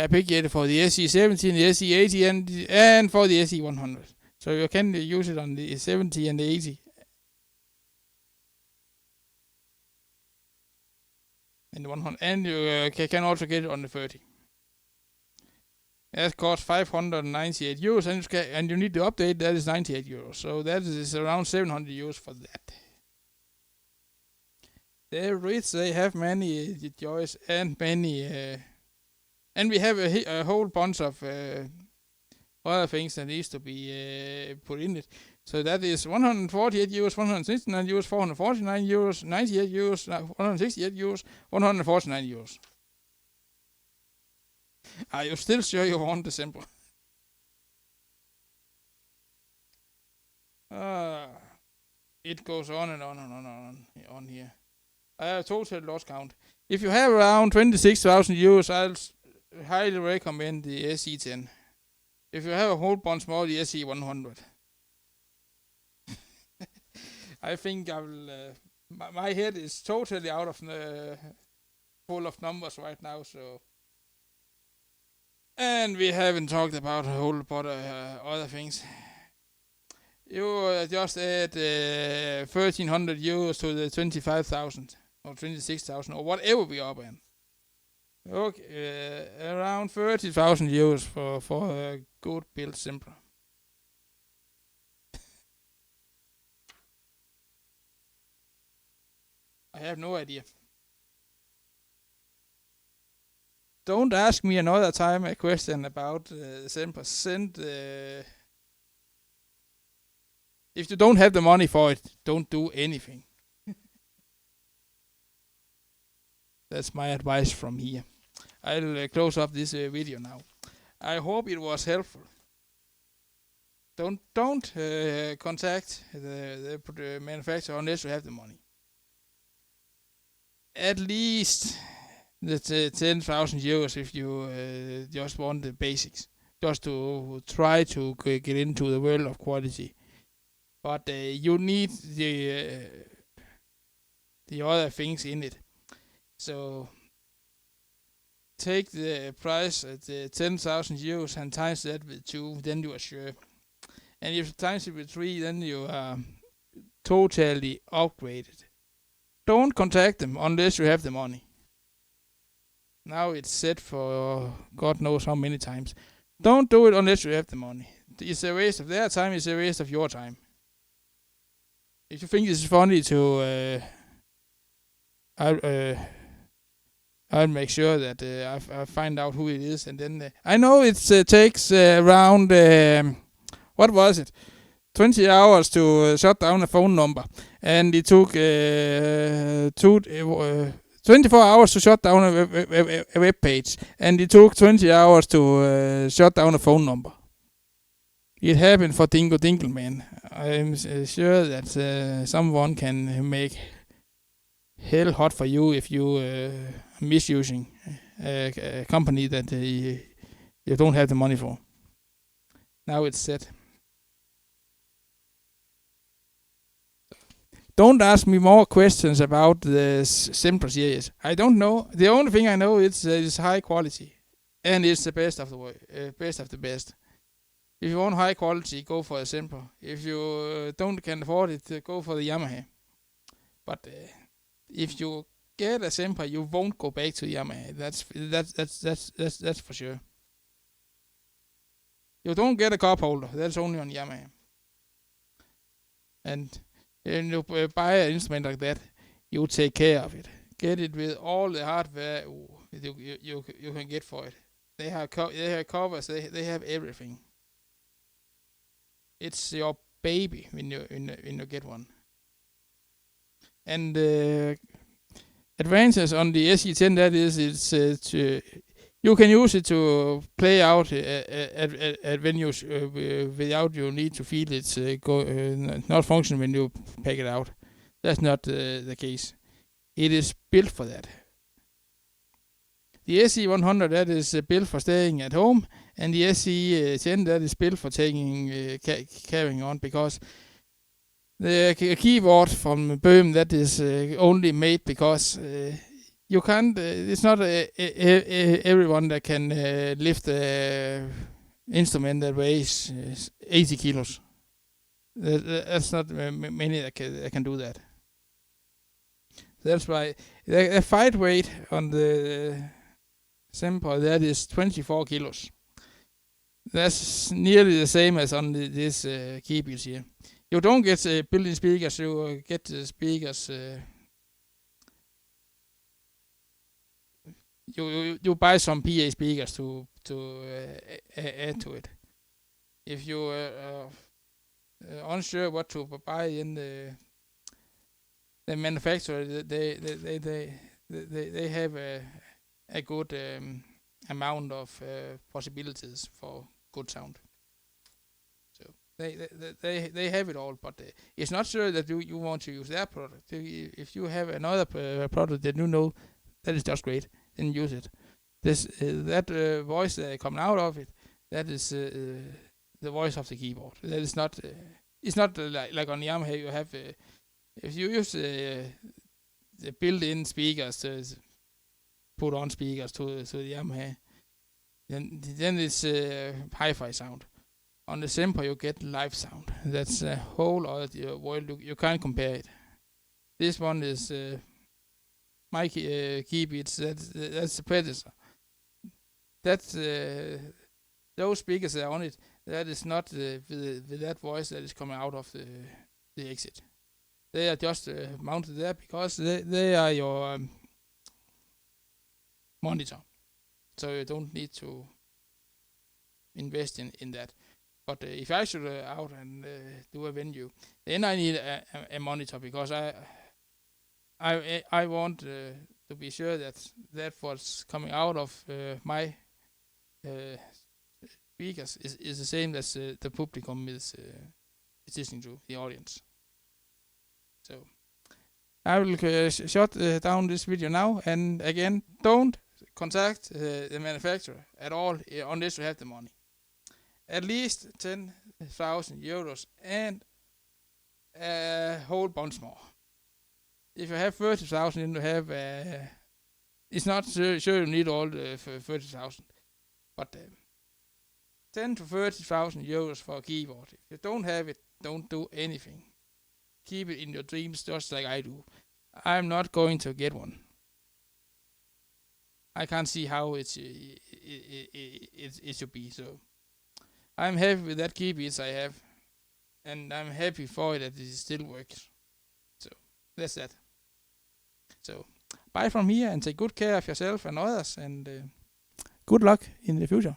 [SPEAKER 1] arpeggiator for the SE10, the SE80, and for the SE100. So you can use it on the 70 and the 80. And the 100. And you can also get it on the 30. That costs 598 euros, and you need to update. That is 98 euros. So that is around 700 euros for that. They're rich. They have many joys and many. And we have a whole bunch of other things that needs to be put in it. So that is 148 euros, 169 euros, 449 euros, 98 euros, 168 euros, 149 euros. Are you still sure you want the Sempra? It goes on and on and on and on here. I have total lost count. If you have around 26,000 euros, I'll highly recommend the SE10. If you have a whole bunch more, the SE100. I think I will. My head is totally out of full of numbers right now. So, and we haven't talked about a whole lot of other things. You just add 1,300 euros to the 25,000 or 26,000 or whatever we are up in. Okay, around 30,000 euros for a good build Sempra. I have no idea. Don't ask me another time a question about Sempra. If you don't have the money for it, don't do anything. That's my advice from here. I'll close up this video now. I hope it was helpful. Don't contact the manufacturer unless you have the money. At least the 10,000 euros if you just want the basics, just to try to get into the world of quality. But you need the other things in it. So take the price at 10,000 euros and times that with 2, then you are sure. And if you times it with 3, then you are totally upgraded. Don't contact them unless you have the money. Now it's set for God knows how many times. Don't do it unless you have the money. It's a waste of their time, it's a waste of your time. If you think it's funny to I'll make sure that I find out who it is, and then I know it takes around what was it, 20 hours to shut down a phone number, and it took 24 hours to shut down a web page, and it took 20 hours to shut down a phone number. It happened for Dingo Dingle Man. I'm sure that someone can make hell hot for you if you misusing a company that you don't have the money for. Now it's set. Don't ask me more questions about the Sempra series. I don't know. The only thing I know is high quality, and it's the best of the best of the best. If you want high quality, go for a Sempra. If you can afford it, go for the Yamaha. But if you get a Sempra, you won't go back to Yamaha. That's for sure. You don't get a cup holder. That's only on Yamaha. And you buy an instrument like that, you take care of it. Get it with all the hardware you can get for it. They have covers. They have everything. It's your baby when you get one. And advances on the SE10, that is, you can use it to play out at venues without you need to feel it's not function when you pack it out. That's not the case. It is built for that. The SE100, that is built for staying at home, and the SE10, that is built for carrying on, because the keyboard from Böhm that is only made because you can't. It's not everyone that can lift the instrument that weighs 80 kilos. That's not many that can do that. That's why the fight weight on the Sempra that is 24 kilos. That's nearly the same as on this Keybits here. You don't get built-in speakers. You get the speakers. You buy some PA speakers to add to it. If you unsure what to buy in the manufacturer, they have a good amount of possibilities for good sound. So they have it all, but it's not sure that you want to use their product. If you have another product that you know that is just great, then use it. That voice coming out of it, that is the voice of the keyboard. That is not. It's not like on Yamaha. You have if you use the built-in speakers, put on speakers to the Yamaha, then it's hi-fi sound. On the Sempra you get live sound. That's a whole other world. You can't compare it. This one is my Keybits. That's the predecessor. That's those speakers that are on it. That is not with that voice that is coming out of the exit. They are just mounted there because they are your monitor. So you don't need to invest in that. But if I should out and do a venue, then I need a monitor because I want to be sure that what's coming out of my speakers is the same as the publicum is listening to, the audience. So I will shut down this video now, and again, don't contact the manufacturer at all unless you have the money. At least 10,000 euros and a whole bunch more. If you have 30,000, then you have. It's not sure you need all the 30,000, but 10 to 30,000 euros for a keyboard. If you don't have it, don't do anything. Keep it in your dreams, just like I do. I'm not going to get one. I can't see how it should be. So I'm happy with that Keybits I have, and I'm happy for it that it still works. So that's that. So bye from here, and take good care of yourself and others, and good luck in the future.